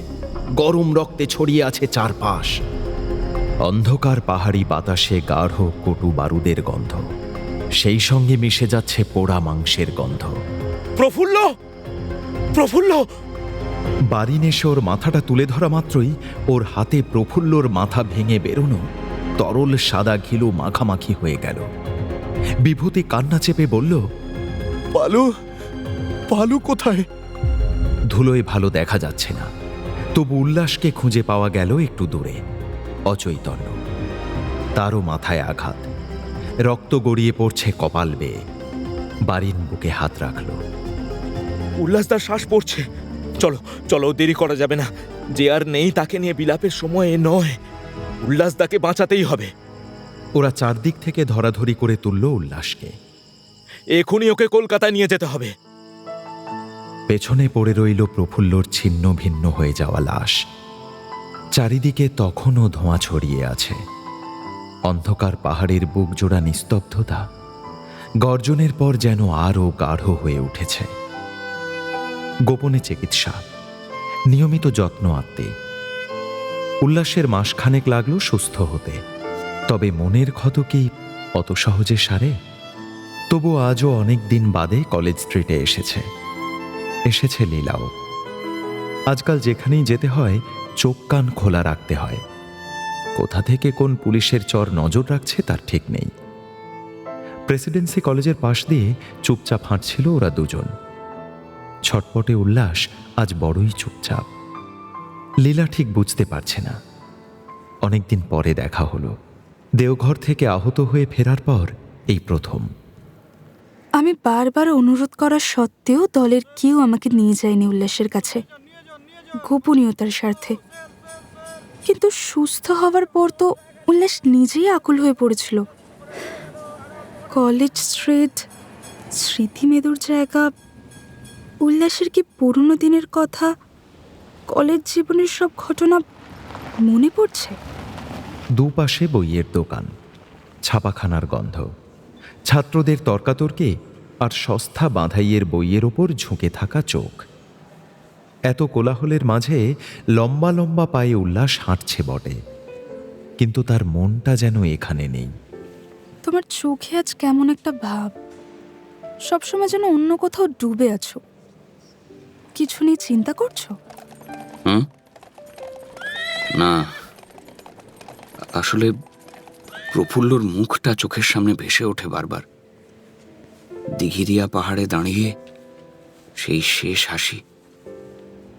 গরম রক্তে ছড়িয়ে আছে চারপাশ। অন্ধকার পাহাড়ি বাতাসে গাঢ় কটু বারুদের গন্ধ, সেই সঙ্গে মিশে যাচ্ছে পোড়া মাংসের গন্ধ। প্রফুল্ল! প্রফুল্ল! বারিন এসে ওর মাথাটা তুলে ধরা মাত্রই ওর হাতে প্রফুল্লর মাথা ভেঙে বেরোনো তরল সাদা ঘিলু মাখামাখি হয়ে গেল। বিভূতি কান্না চেপে বলল, পালু, পালু কোথায়? ধুলোয় ভালো দেখা যাচ্ছে না, তবু উল্লাসকে খুঁজে পাওয়া গেল একটু দূরে, অচৈতন্য। তারও মাথায় আঘাত, রক্ত গড়িয়ে পড়ছে কপাল বেয়ে। বারিন বুকে হাত রাখল। উল্লাসদার শ্বাস পড়ছে। চলো চলো, দেরি করা যাবে না। যে আর নেই তাকে নিয়ে বিলাপের সময় নয়। উল্লাসদাকে বাঁচাতেই হবে। ওরা চারদিক থেকে ধরাধরি করে তুলল উল্লাসকে। এখনই ওকে কলকাতায় নিয়ে যেতে হবে। পেছনে পড়ে রইল প্রফুল্লর ছিন্ন ভিন্ন হয়ে যাওয়া লাশ। চারিদিকে তখনও ধোঁয়া ছড়িয়ে আছে। অন্ধকার পাহাড়ের বুক জোড়া নিস্তব্ধতা গর্জনের পর যেন আরও গাঢ় হয়ে উঠেছে। গোপনে চিকিৎসা, নিয়মিত যত্ন আত্মে। উল্লাসের মাসখানেক লাগলো সুস্থ হতে, তবে মনের ক্ষত কি অত সহজে সারে? তবু আজও অনেক দিন বাদে কলেজ স্ট্রিটে এসেছে লীলাও। আজকাল যেখানেই যেতে হয় চোখ কান খোলা রাখতে হয়। কোথা থেকে কোন পুলিশের চর নজর রাখছে তার ঠিক নেই। প্রেসিডেন্সি কলেজের পাশ দিয়ে চুপচাপ হাঁটছিল ওরা দুজন। ছটপটে উল্লাস আজ বড়ই চুপচাপ। লীলা ঠিক বুঝতে পারছে না। অনেকদিন পরে দেখা হলো। দেওঘর থেকে আহত হয়ে ফেরার পর এই প্রথম। আমি বারবার অনুরোধ করা সত্ত্বেও দলের কেউ আমাকে নিয়ে যায়নি উল্লাসের কাছে, গোপনীয়তার স্বার্থে। কিন্তু সুস্থ হওয়ার পর তো উল্লাস নিজেই আকুল হয়ে পড়েছিল। কলেজ স্ট্রিট, স্মৃতিমেদুর জায়গা, উল্লাসের কি পুরনো দিনের কথা, কলেজ জীবনের সব ঘটনা মনে পড়ছে। দুপাশে বইয়ের দোকান, ছাপাখানার গন্ধ, ছাত্রদের তর্কাতর্কি আর সস্তা বাঁধাইয়ের বইয়ের ওপর ঝুঁকে থাকা চোখ। এত কোলাহলের মাঝে লম্বা লম্বা পায়ে উল্লাস হাঁটছে বটে, কিন্তু তার মনটা যেন এখানে নেই। তোমার চোখে আজ কেমন একটা ভাব, সবসময় যেন অন্য কোথাও ডুবে আছো। কিছু নিয়ে চিন্তা করছো? না, আসলে প্রফুল্লর মুখটা চোখের সামনে ভেসে ওঠে বারবার। দিঘিরিয়া পাহাড়ে দাঁড়িয়ে সেই শেষ হাসি,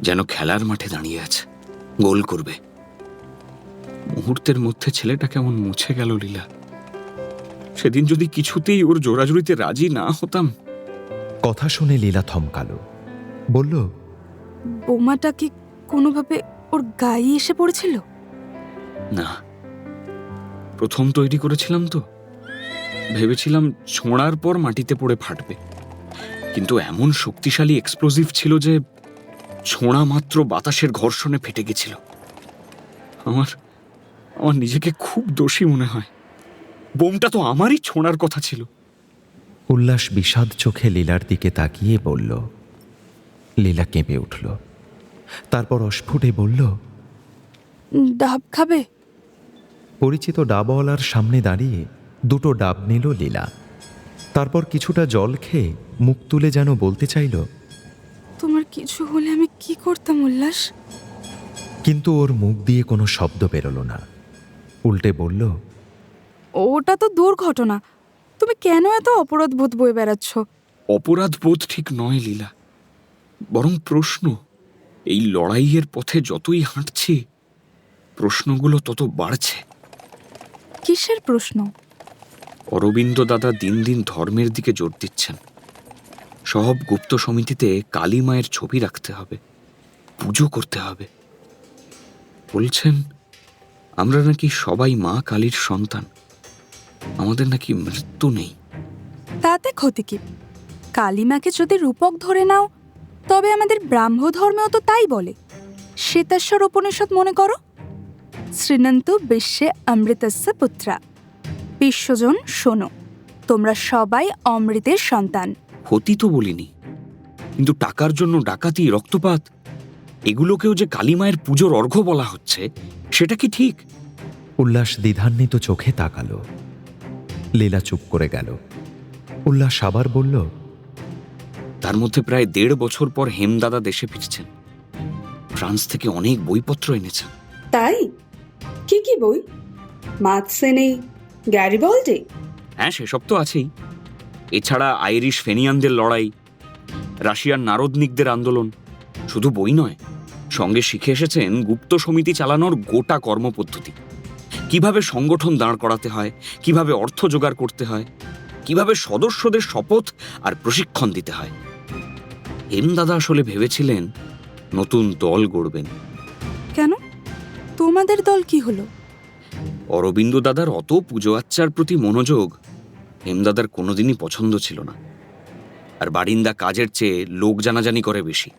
যেন খেলার মাঠে দাঁড়িয়ে আছে, গোল করবে। মুহূর্তের মধ্যে ছেলেটা কেমন মুছে গেল লীলা। সেদিন যদি কিছুতেই ওর জোড়াজুড়িতে রাজি না হতাম। কথা শুনে লীলা থমকালো, বলল, বোমাটা কি কোনোভাবে ওর গায়ে এসে পড়েছিল? না, প্রথম তৈরি করেছিলাম তো, ভেবেছিলাম ছোঁড়ার পর মাটিতে পড়ে ফাটবে, কিন্তু এমন শক্তিশালী এক্সপ্লোসিভ ছিল যে ছোঁড়া মাত্র বাতাসের ঘর্ষণে ফেটে গেছিল। আমার আমার নিজেকে খুব দোষী মনে হয়। বোমটা তো আমারই ছোঁড়ার কথা ছিল। উল্লাস বিষাদ চোখে লীলার দিকে তাকিয়ে বলল। লীলা কেঁপে উঠল, তারপর অস্ফুটে বলল, ডাব খাবে? পরিচিত ডাবওয়ালার সামনে দাঁড়িয়ে দুটো ডাব নিল লীলা। তারপর কিছুটা জল খেয়ে মুখ তুলে যেন বলতে চাইল, তোমার কিছু হলে আমি কি করতাম উল্লাস? কিন্তু ওর মুখ দিয়ে কোনো শব্দ বেরোল না। উল্টে বলল, ওটা তো দুর্ঘটনা, তুমি কেন এত অপরাধ বোধ বয়ে বেড়াচ্ছ? অপরাধ বোধ ঠিক নয় লীলা, বরং প্রশ্ন। এই লড়াইয়ের পথে যতই হাঁটছি প্রশ্নগুলো তত বাড়ছে। কিসের প্রশ্ন? অরবিন্দ দাদা দিন দিন ধর্মের দিকে জোর দিচ্ছেন। সব গুপ্ত সমিতিতে কালী মায়ের ছবি রাখতে হবে, পুজো করতে হবে। বলছেন আমরা নাকি সবাই মা কালীর সন্তান, আমাদের নাকি মৃত্যু নেই। তাতে ক্ষতি কি? কালিমাকে যদি রূপক ধরে নাও, তবে আমাদের ব্রাহ্ম ধর্মেও তো তাই বলে। শ্বেতাশ্বর উপনিষদ মনে করো, শ্রীনন্তু বিশ্বে অমৃতস্য পুত্রা। বিশ্বজন শোনো, তোমরা সবাই অমৃতের সন্তান। ক্ষতি তো বলিনি, কিন্তু টাকার জন্য ডাকাতি, রক্তপাত, এগুলোকেও যে কালী মায়ের পুজোর অর্ঘ্য বলা হচ্ছে, সেটা কি ঠিক? উল্লাস দ্বিধান্বিত চোখে তাকালো। লীলা চুপ করে গেল। উল্লাস আবার বলল, তার মধ্যে প্রায় 1.5 বছর পর হেমদাদা দেশে ফিরছেন। ফ্রান্স থেকে অনেক বইপত্র এনেছেন। তাই? কি কি বই? মার্কসেনে, গ্যারিবল্ডে? হ্যাঁ, সেসব তো আছেই। এছাড়া আইরিশ ফেনিয়ানদের লড়াই, রাশিয়ার নারদনিকদের আন্দোলন। শুধু বই নয়, সঙ্গে শিখে এসেছেন গুপ্ত সমিতি চালানোর গোটা কর্মপদ্ধতি। কিভাবে সংগঠন দাঁড় করাতে হয়, কিভাবে অর্থ জোগাড় করতে হয়, কিভাবে সদস্যদের শপথ আর প্রশিক্ষণ দিতে হয়। হেমদাদা আসলে ভেবেছিলেন নতুন দল গড়বেন। কেন? তোমাদের দল কি হলো? অরবিন্দ দাদার অত পুজো আচ্চার প্রতি মনোযোগ হেমদাদার কোনোদিনই পছন্দ ছিল না। আর বারিন্দা কাজের চেয়ে লোক জানাজানি করে বেশি।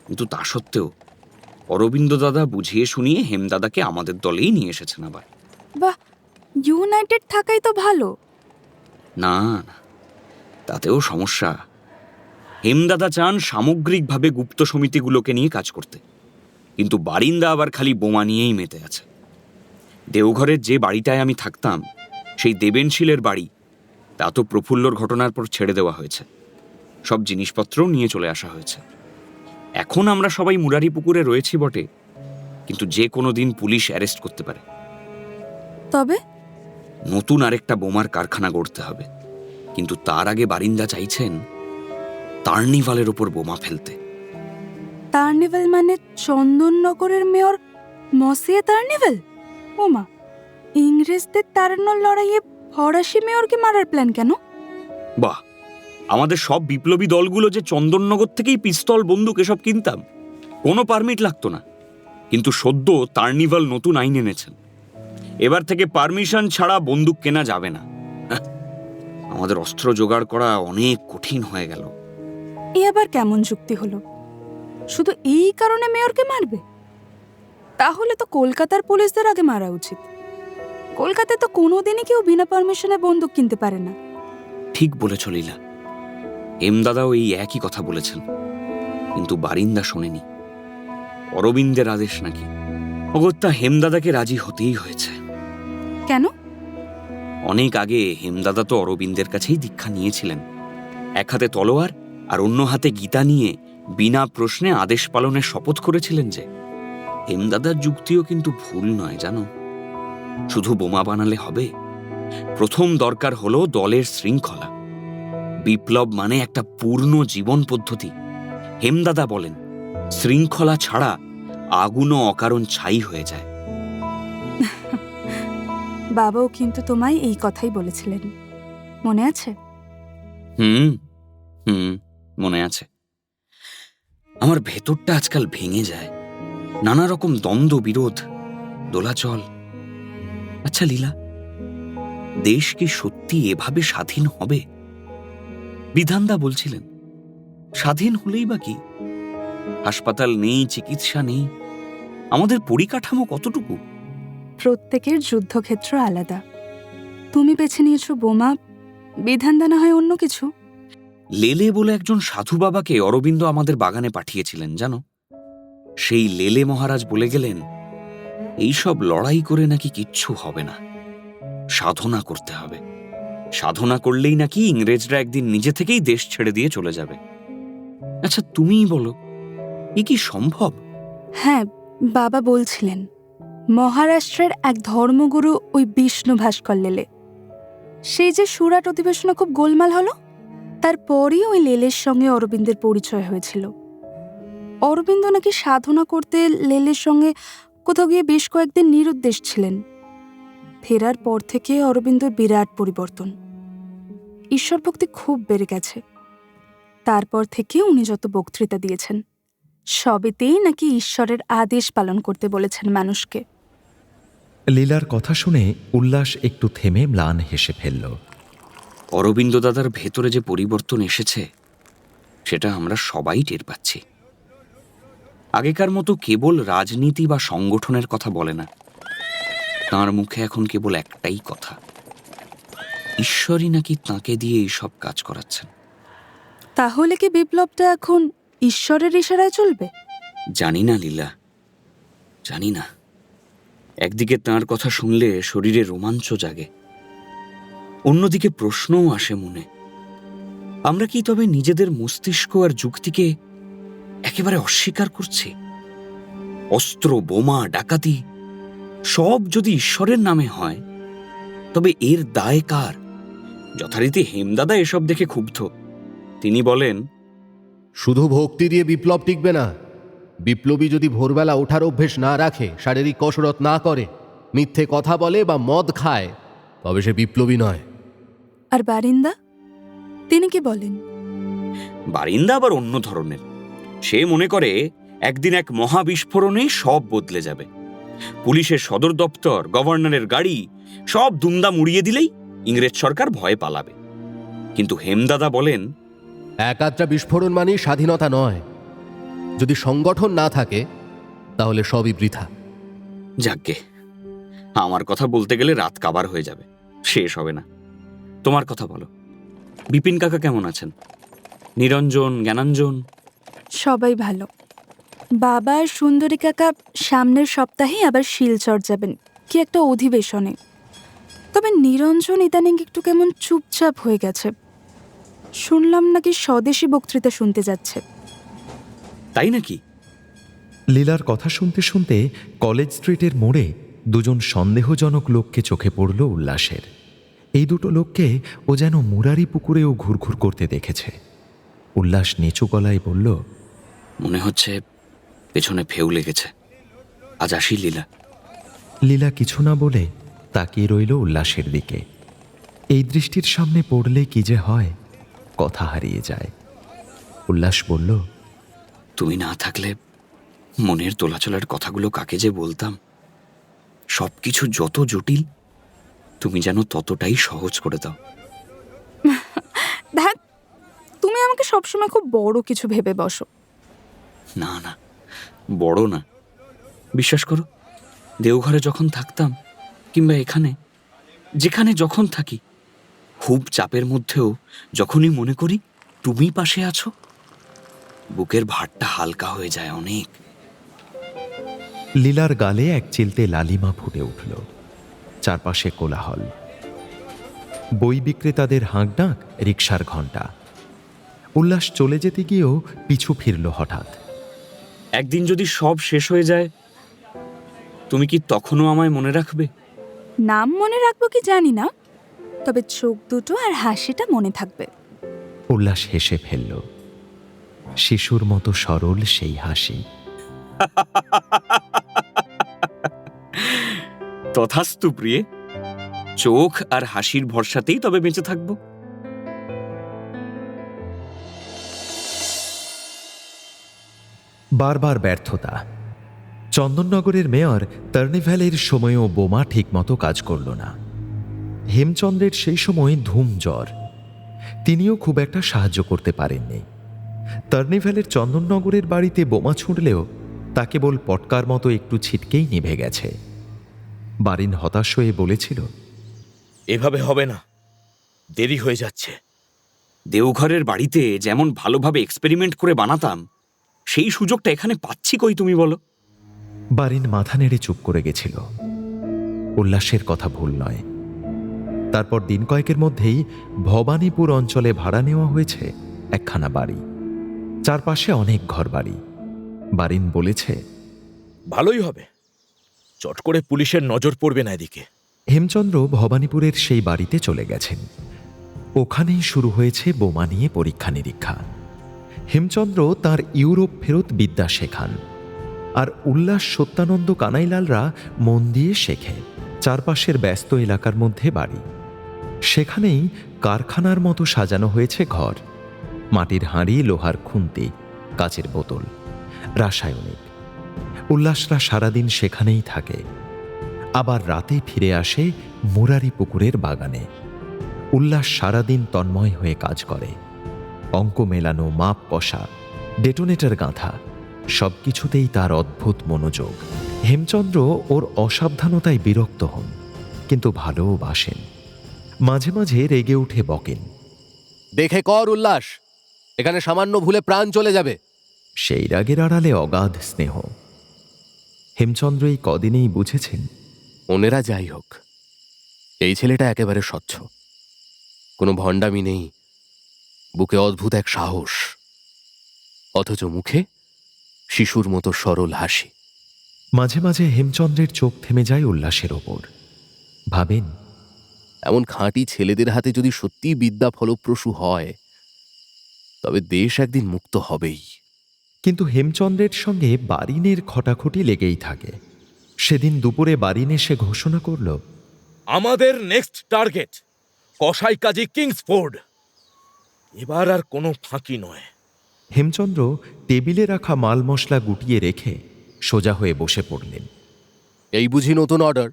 কিন্তু তা সত্ত্বেও অরবিন্দ দাদা বুঝিয়ে শুনিয়ে হেমদাদাকে আমাদের দলেই নিয়ে এসেছেন আবার। বাহ, ইউনাইটেড থাকাই তো ভালো। না না, তাতেও সমস্যা। হেমদাদা চান সামগ্রিকভাবে গুপ্ত সমিতিগুলোকে নিয়ে কাজ করতে, কিন্তু বারিন্দা আবার খালি বোমা নিয়েই মেতে আছে। দেওঘরের যে বাড়িটায় আমি থাকতাম, সেই দেবেনশীলের বাড়ি, তা তো প্রফুল্লর ঘটনার পর ছেড়ে দেওয়া হয়েছে। সব জিনিসপত্রও নিয়ে চলে আসা হয়েছে। এখন আমরা সবাই মুরারি পুকুরে রয়েছি বটে, কিন্তু যে কোনো দিন পুলিশ অ্যারেস্ট করতে পারে। তবে নতুন আরেকটা বোমার কারখানা গড়তে হবে, কিন্তু তার আগে বারিন্দা চাইছেন কার্নিভালের ওপর বোমা ফেলতে। কার্নিভাল মানে চন্দননগরের মেয়র মসিয়ে কার্নিভাল? ওমা, ইংরেজদের তাড়ানোর লড়াইয়ে ফরাসি মেয়রকে মারার প্ল্যান কেন? বাহ, আমাদের সব বিপ্লবী দলগুলো যে চন্দননগর থেকেই পিস্তল, বন্দুক এসব কিনতাম, কোনো পারমিট লাগতো না। কিন্তু সদ্য কার্নিভাল নতুন আইন এনেছেন, এবার থেকে পারমিশন ছাড়া বন্দুক কেনা যাবে না। আমাদের অস্ত্র জোগাড় করা অনেক কঠিন হয়ে গেল। এ আবার কেমন যুক্তি হলো? শুধু এই কারণে মেয়রকে মারবে? তাহলে তো কলকাতার পুলিশদের আগে মারা উচিত। কলকাতায় তো কোনোদিনই কেউ বিনা পারমিশনে বন্দুক কিনতে পারে না। ঠিক বলেছ লীলা, হেমদাদাও এই একই কথা বলেছেন, কিন্তু বারিন্দা শোনেনি। অরবিন্দের আদেশ নাকি। অগত্যা হেমদাদাকে রাজি হতেই হয়েছে। কেন? অনেক আগে হেমদাদা তো অরবিন্দের কাছেই দীক্ষা নিয়েছিলেন। এক হাতে তলোয়ার আর অন্য হাতে গীতা নিয়ে বিনা প্রশ্নে আদেশ পালনের শপথ করেছিলেন যে। হেমদাদার যুক্তিও কিন্তু ভুল নয় জানো। শুধু বোমা বানালে হবে? প্রথম দরকার হলো দলের শৃঙ্খলা। বিপ্লব মানে একটা পূর্ণ জীবন পদ্ধতি। হেমদাদা বলেন শৃঙ্খলা ছাড়া আগুনও অকারণ ছাই হয়ে যায়। বাবাও কিন্তু তোমায় এই কথাই বলেছিলেন, মনে আছে? হুম হুম মনে আছে। আমার ভেতরটা আজকাল ভেঙে যায়, নানা রকম দ্বন্দ্ব, বিরোধ, দোলাচল। আচ্ছা লীলা, দেশ কি সত্যি এভাবে স্বাধীন হবে? বিধানদা বলছিলেন স্বাধীন হলেই বা কি? হাসপাতাল নেই, চিকিৎসা নেই, আমাদের পরিকাঠামো কতটুকু? প্রত্যেকের যুদ্ধক্ষেত্র আলাদা। তুমি বেছে নিয়েছো বোমা, বিধানদা না হয় অন্য কিছু। লেলে বলে একজন সাধু বাবাকে অরবিন্দ আমাদের বাগানে পাঠিয়েছিলেন জানো। সেই লেলে মহারাজ বলে গেলেন এইসব লড়াই করে নাকি কিচ্ছু হবে না, সাধনা করতে হবে। সাধনা করলেই নাকি ইংরেজরা একদিন নিজে থেকেই দেশ ছেড়ে দিয়ে চলে যাবে। আচ্ছা তুমিই বলো, এ কি সম্ভব? হ্যাঁ, বাবা বলছিলেন মহারাষ্ট্রের এক ধর্মগুরু ওই বিষ্ণু ভাস্কর লেলে, সেই যে সুরাট অধিবেশনে খুব গোলমাল হলো, তারপরই ওই লেলের সঙ্গে অরবিন্দের পরিচয় হয়েছিল। অরবিন্দ নাকি সাধনা করতে লেলের সঙ্গে কোথাও গিয়ে বেশ কয়েকদিন নিরুদ্দেশ ছিলেন। ফেরার পর থেকে অরবিন্দর বিরাট পরিবর্তন, ঈশ্বর ভক্তি খুব বেড়ে গেছে। তারপর থেকে উনি যত বক্তৃতা দিয়েছেন সবেতেই নাকি ঈশ্বরের আদেশ পালন করতে বলেছেন মানুষকে। লীলার কথা শুনে উল্লাস একটু থেমে ম্লান হেসে ফেলল। অরবিন্দ দাদার ভেতরে যে পরিবর্তন এসেছে সেটা আমরা সবাই টের পাচ্ছি। আগেকার মতো কেবল রাজনীতি বা সংগঠনের কথা বলে না, তাঁর মুখে এখন কেবল একটাই কথা, ঈশ্বরই নাকি তাঁকে দিয়ে এইসব কাজ করাচ্ছেন। তাহলে কি বিপ্লবটা এখন ঈশ্বরের ইশারায় চলবে? জানি না লীলা, জানি না। একদিকে তাঁর কথা শুনলে শরীরে রোমাঞ্চ জাগে, অন্যদিকে প্রশ্নও আসে মনে, আমরা কি তবে নিজেদের মস্তিষ্ক আর যুক্তিকে একেবারে অস্বীকার করছি? অস্ত্র, বোমা, ডাকাতি সব যদি ঈশ্বরের নামে হয় তবে এর দায় কার? যথারীতি হেমদাদা এসব দেখে ক্ষুব্ধ। তিনি বলেন, শুধু ভক্তি দিয়ে বিপ্লব টিকবে না। বিপ্লবী যদি ভোরবেলা ওঠার অভ্যেস না রাখে, শারীরিক কসরত না করে, মিথ্যে কথা বলে বা মদ খায়, তবে সে বিপ্লবী নয়। আর বারিন্দা, তিনি কি বলেন? বারিন্দা আবার অন্য ধরনের। সে মনে করে একদিন এক মহাবিস্ফোরণেই সব বদলে যাবে। পুলিশের সদর দপ্তর, গভর্নরের গাড়ি সব দুমদাম উড়িয়ে দিলেই ইংরেজ সরকার ভয়ে পালাবে। কিন্তু হেমদাদা বলেন, একাত্রা বিস্ফোরণ মানেই স্বাধীনতা নয়। যদি সংগঠন না থাকে তাহলে সবই বৃথা। যাকগে, আমার কথা বলতে গেলে রাত কাবার হয়ে যাবে, শেষ হবে না। তোমার কথা বলো, বিপিন কাকা কেমন আছেন? নিরঞ্জন, জ্ঞানাঞ্জন? সবাই ভালো। বাবা আর সুন্দরী কাকা সামনের সপ্তাহেই আবার শিলচর যাবেন কি একটা অধিবেশনে। তবে নিরঞ্জন ইদানিং একটু কেমন চুপচাপ হয়ে গেছে। শুনলাম নাকি স্বদেশী বক্তৃতা শুনতে যাচ্ছে। তাই নাকি? লীলার কথা শুনতে শুনতে কলেজ স্ট্রিটের মোড়ে দুজন সন্দেহজনক লোককে চোখে পড়ল উল্লাসের। এই দুটো লোককে ও যেন মুরারি পুকুরেও ঘুরঘুর করতে দেখেছে। উল্লাস নিচু গলায় বলল, মনে হচ্ছে পেছনে ফেউ লেগেছে। আজ আসি লীলা। লীলা কিছু না বলে তাকিয়ে রইল উল্লাসের দিকে। এই দৃষ্টির সামনে পড়লে কি যে হয়, কথা হারিয়ে যায়। উল্লাস বলল, তুমি না থাকলে মনের তোলাচলের কথাগুলো কাকে যে বলতাম। সবকিছু যত জটিল, তুমি যেন ততটাই সহজ করে দাও। দেখ, তুমি আমাকে সবসময় খুব বড় কিছু ভেবে বসো। না না, বড় না। বিশ্বাস করো, দেওঘরে যখন থাকতাম কিংবা এখানে যেখানে যখন থাকি, খুব চাপের মধ্যেও যখনই মনে করি তুমি পাশে আছো, বুকের ভারটা হালকা হয়ে যায় অনেক। লীলার গালে এক চিলতে লালিমা ফুটে উঠল। চারপাশে কোলাহল, বই বিক্রেতাদের হাঁকডাক, রিকশার ঘণ্টা। উল্লাস চলে যেতে গিয়েও পিছু ফিরল হঠাৎ। একদিন যদি সব শেষ হয়ে যায়, তুমি কি তখনও আমায় মনে রাখবে? নাম মনে রাখবো কি জানি না, তবে চোখ দুটো আর হাসিটা মনে থাকবে। উল্লাস হেসে ফেলল, শিশুর মতো সরল সেই হাসি। তথাস্তু প্রিয়ে। চোখ আর হাসির ভরসাতেই তবে বেঁচে থাকবো। বারবার ব্যর্থতা। চন্দননগরের মেয়র টার্নিভ্যালের সময়ও বোমা ঠিকমতো কাজ করল না। হেমচন্দ্রের সেই সময় ধুম জ্বর, তিনিও খুব একটা সাহায্য করতে পারেননি। টার্নিভ্যালের চন্দননগরের বাড়িতে বোমা ছুঁড়লেও তা কেবল পটকার মতো একটু ছিটকেই নিভে গেছে। বারিন হতাশ হয়ে বলেছিল, এভাবে হবে না, দেরি হয়ে যাচ্ছে। দেওঘরের বাড়িতে যেমন ভালোভাবে এক্সপেরিমেন্ট করে বানাতাম, সেই সুযোগটা এখানে পাচ্ছি কই তুমি বলো? বারিন মাথা নেড়ে চুপ করে গেছিল। উল্লাসের কথা ভুল নয়। তারপর দিন কয়েকের মধ্যেই ভবানীপুর অঞ্চলে ভাড়া নেওয়া হয়েছে একখানা বাড়ি, চারপাশে অনেক ঘরবাড়ি। বারিন বলেছে, ভালোই হবে, চট করে পুলিশের নজর পড়বে না এদিকে। হেমচন্দ্র ভবানীপুরের সেই বাড়িতে চলে গেছেন। ওখানেই শুরু হয়েছে বোমা নিয়ে পরীক্ষা নিরীক্ষা। হেমচন্দ্র তার ইউরোপ ফেরত বিদ্যা শেখান, আর উল্লাস সত্যানন্দ কানাইলালরা মন দিয়ে শেখে। চারপাশের ব্যস্ত এলাকার মধ্যে বাড়ি, সেখানেই কারখানার মতো সাজানো হয়েছে ঘর। মাটির হাঁড়ি, লোহার খুন্তি, কাচের বোতল, রাসায়নিক। উল্লাসরা সারাদিন সেখানেই থাকে, আবার রাতে ফিরে আসে মুরারি পুকুরের বাগানে। উল্লাস সারাদিন তন্ময় হয়ে কাজ করে, অঙ্ক মেলানো, মাপ কষা, ডেটোনেটর গাঁথা, সবকিছুতেই তার অদ্ভুত মনোযোগ। হেমচন্দ্র ওর অসাবধানতায় বিরক্ত হন, কিন্তু ভালোবাসেন। মাঝে মাঝে রেগে উঠে বকেন, দেখে কর উল্লাস, এখানে সামান্য ভুলে প্রাণ চলে যাবে। সেই রাগের আড়ালে অগাধ স্নেহ। হেমচন্দ্র এই কদিনেই বুঝেছেন, ওনেরা যাই হোক, এই ছেলেটা একেবারে স্বচ্ছ, কোনো ভণ্ডামি নেই, বুকে অদ্ভুত এক সাহস, অথচ মুখে শিশুর মতো সরল হাসি। মাঝে মাঝে হেমচন্দ্রের চোখ থেমে যায় উল্লাসের ওপর। ভাবেন, এমন খাঁটি ছেলেদের হাতে যদি সত্যি বিদ্যা ফলপ্রসূ হয়, তবে দেশ একদিন মুক্ত হবেই। কিন্তু হেমচন্দ্রের সঙ্গে বারিনের খটাখটি লেগেই থাকে। সেদিন দুপুরে বারিন এসে ঘোষণা করল, আমাদের নেক্সট টার্গেট কসাই কাজী কিংসফোর্ড। এবার আর কোনো ফাঁকি নয়। হেমচন্দ্র টেবিলে রাখা মাল মশলা গুটিয়ে রেখে সোজা হয়ে বসে পড়লেন। এই বুঝি নতুন অর্ডার?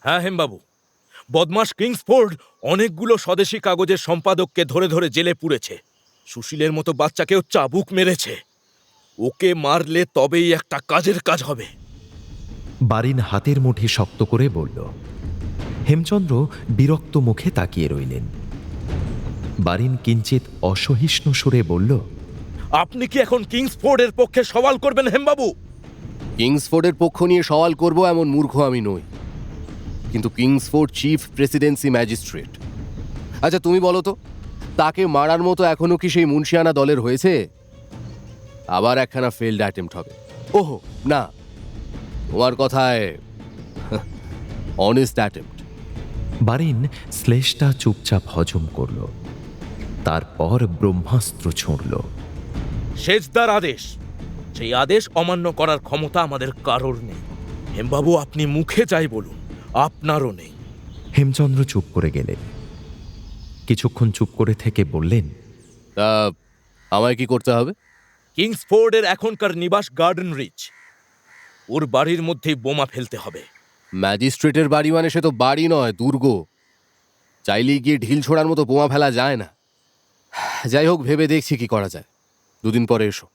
হ্যাঁ হেমবাবু, বদমাস কিংসফোর্ড অনেকগুলো স্বদেশী কাগজের সম্পাদককে ধরে ধরে জেলে পুরেছে। সুশীলের মতো বাচ্চাকেও চাবুক মেরেছে। ওকে মারলে তবেই একটা কাজের কাজ হবে। বারিন হাতের মুঠি শক্ত করে বলল। হেমচন্দ্র বিরক্ত মুখে তাকিয়ে রইলেন। বারিন কিঞ্চিত অসহিষ্ণু সুরে বলল, আপনি কি এখন কিংসফোর্ডের পক্ষে সওয়াল করবেন হেমবাবু? কিংসফোর্ডের পক্ষ নিয়ে সওয়াল করব এমন মূর্খ আমি নই, কিন্তু কিংসফোর্ড চিফ প্রেসিডেন্সি ম্যাজিস্ট্রেট। আচ্ছা তুমি বলো তো, তাকে মারার মতো এখনো কি সেই মুন্সিয়ানা দলের হয়েছে? আবার একখানা ফেল্ড অ্যাটেম্প্ট হবে। ওহো না, তোমার কথায় অনেস্ট অ্যাটেম্প্ট। বারিন শ্লেষটা চুপচাপ হজম করল, তারপর ব্রহ্মাস্ত্র ছুঁড়ল। সেজদার আদেশ, সেই আদেশ অমান্য করার ক্ষমতা আমাদের কারোর নেই। হেমবাবু আপনি মুখে যাই বলুন, আপনারও নেই। হেমচন্দ্র চুপ করে গেলেন। কিছুক্ষণ চুপ করে থেকে বললেন, তা আমায় কি করতে হবে? কিংসফোর্ডের এখনকার নিবাস গার্ডেন রিচ, ওর বাড়ির মধ্যেই বোমা ফেলতে হবে। ম্যাজিস্ট্রেটের বাড়ি মানে সে তো বাড়ি নয়, দুর্গ। চাইলেই গিয়ে ঢিল ছোড়ার মতো বোমা ফেলা যায় না। যাই হোক, ভেবে দেখছি কি করা যায়। দুদিন পরে এসো।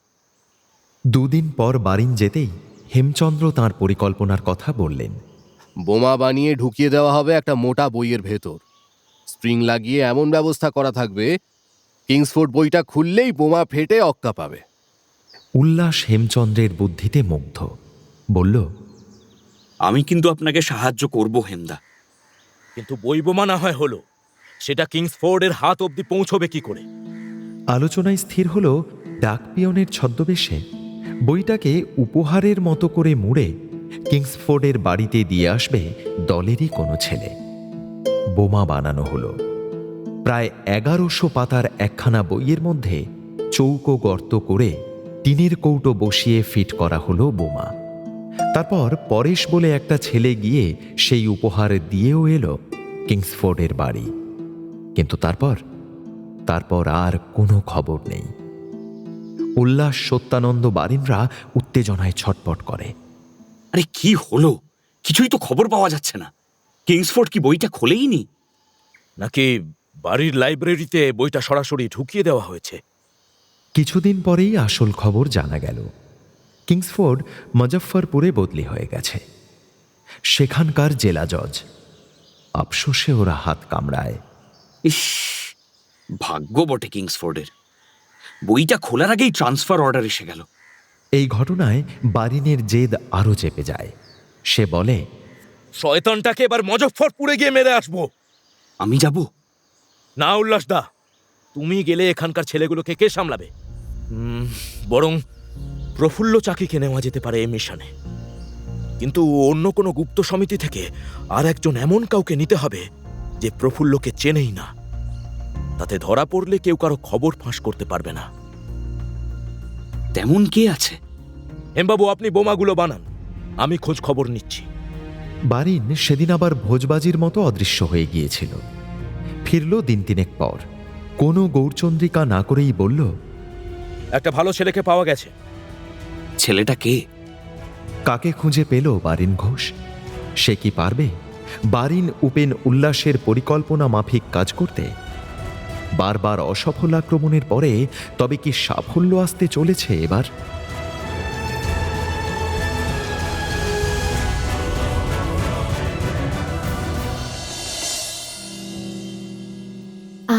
দুদিন পর বারিন যেতেই হেমচন্দ্র তাঁর পরিকল্পনার কথা বললেন। বোমা বানিয়ে ঢুকিয়ে দেওয়া হবে একটা মোটা বইয়ের ভেতর। স্প্রিং লাগিয়ে এমন ব্যবস্থা করা থাকবে, কিংসফোর্ড বইটা খুললেই বোমা ফেটে অক্কা পাবে। উল্লাস হেমচন্দ্রের বুদ্ধিতে মুগ্ধ। বলল, আমি কিন্তু আপনাকে সাহায্য করব হেমদা। কিন্তু বই বোমা না হয় হলো, সেটা কিংসফোর্ডের হাত অবধি পৌঁছবে কি করে? আলোচনায় স্থির হল ডাকপিয়নের ছদ্মবেশে বইটাকে উপহারের মতো করে মুড়ে কিংসফোর্ডের বাড়িতে দিয়ে আসবে দলেরই কোনো ছেলে। বোমা বানানো হলো। প্রায় 1100 পাতার একখানা বইয়ের মধ্যে চৌকো গর্ত করে টিনের কৌটো বসিয়ে ফিট করা হলো বোমা। তারপর পরেশ বলে একটা ছেলে গিয়ে সেই উপহার দিয়েও এলো কিংসফোর্ডের বাড়ি। কিন্তু তারপর আর কোনো খবর নেই। উল্লাস, সত্যানন্দ, বারিনরা উত্তেজনায় ছটপট করে। আরে কি হলো? কিছুই তো খবর পাওয়া যাচ্ছে না। কিংসফোর্ড কি বইটা খোলেই নি? নাকি বাড়ির লাইব্রেরিতে বইটা সরাসরি ঢুকিয়ে দেওয়া হয়েছে? কিছুদিন পরেই আসল খবর জানা গেল। কিংসফোর্ড মুজফ্ফরপুরে বদলি হয়ে গেছে। সেখানকার জেলা জজ। আফসোসে ওরা হাত কামড়ায়। ইস, ভাগ্য বটে কিংসফোর্ডের। বইটা খোলার আগেই ট্রান্সফার অর্ডার এসে গেল। এই ঘটনায় বারিনের জেদ আরো চেপে যায়। সে বলে, শয়তানটাকে এবার মুজফ্ফরপুরে গিয়ে মেরে আসবো। আমি যাব না উল্লাস দা, তুমি গেলে এখানকার ছেলেগুলোকে কে সামলাবে? বরং প্রফুল্ল চাকিকে নেওয়া যেতে পারে এই মিশনে। কিন্তু অন্য কোনো গুপ্ত সমিতি থেকে আর একজন এমন কাউকে নিতে হবে যে প্রফুল্লকে চেনেই না। তাতে ধরা পড়লে কেউ কারো খবর ফাঁস করতে পারবে না। তেমন কে আছে? হেমবাবু, আপনি বোমাগুলো বানান, আমি খোঁজ খবর নিচ্ছি। বারিন সেদিন আবার ভোজবাজির মতো অদৃশ্য হয়ে গিয়েছিল। ফিরল দিন তিনেক পর। কোনো গৌরচন্দ্রিকা না করেই বলল, একটা ভালো ছেলেকে পাওয়া গেছে। ছেলেটা কে? কাকে খুঁজে পেল বারিন ঘোষ? সে কি পারবে বারিন উপেন উল্লাসের পরিকল্পনা মাফিক কাজ করতে? বারবার অসফল আক্রমণের পরে তবে কি সাফল্য আসতে চলেছে এবার?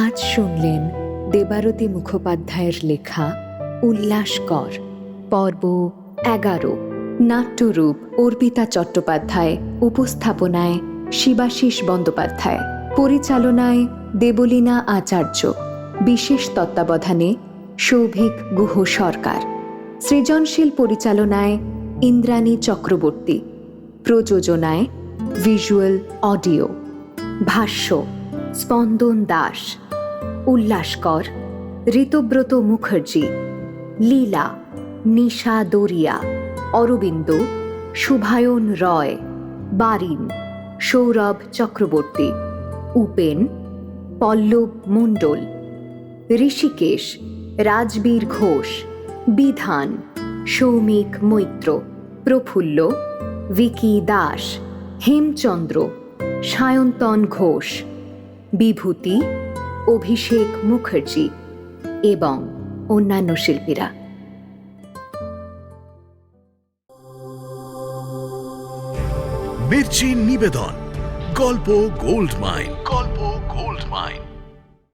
আজ শুনলেন দেবারতী মুখোপাধ্যায়ের লেখা উল্লাসকর, পর্ব 11। নাট্যরূপ অর্পিতা চট্টোপাধ্যায়, উপস্থাপনায় শিবাশিস বন্দ্যোপাধ্যায়, পরিচালনায় দেবলীনা আচার্য, বিশেষ তত্ত্বাবধানে সৌভিক গুহ সরকার, সৃজনশীল পরিচালনায় ইন্দ্রাণী চক্রবর্তী, প্রযোজনায় ভিজুয়াল অডিও, ভাষ্য স্পন্দন দাস, উল্লাসকর ঋতব্রত মুখার্জি, লীলা নিশা দরিয়া, অরবিন্দ শুভায়ন রয়, বারিন সৌরভ চক্রবর্তী, উপেন পল্লব মণ্ডল, ঋষিকেশ রাজবীর ঘোষ, বিধান সৌমিক মৈত্র, প্রফুল্ল ভিকি দাস, হেমচন্দ্র সায়ন্তন ঘোষ, বিভূতি অভিষেক মুখার্জি এবং অন্যান্য শিল্পীরা। মির্চি নিবেদন, গল্প গোল্ড মাইন।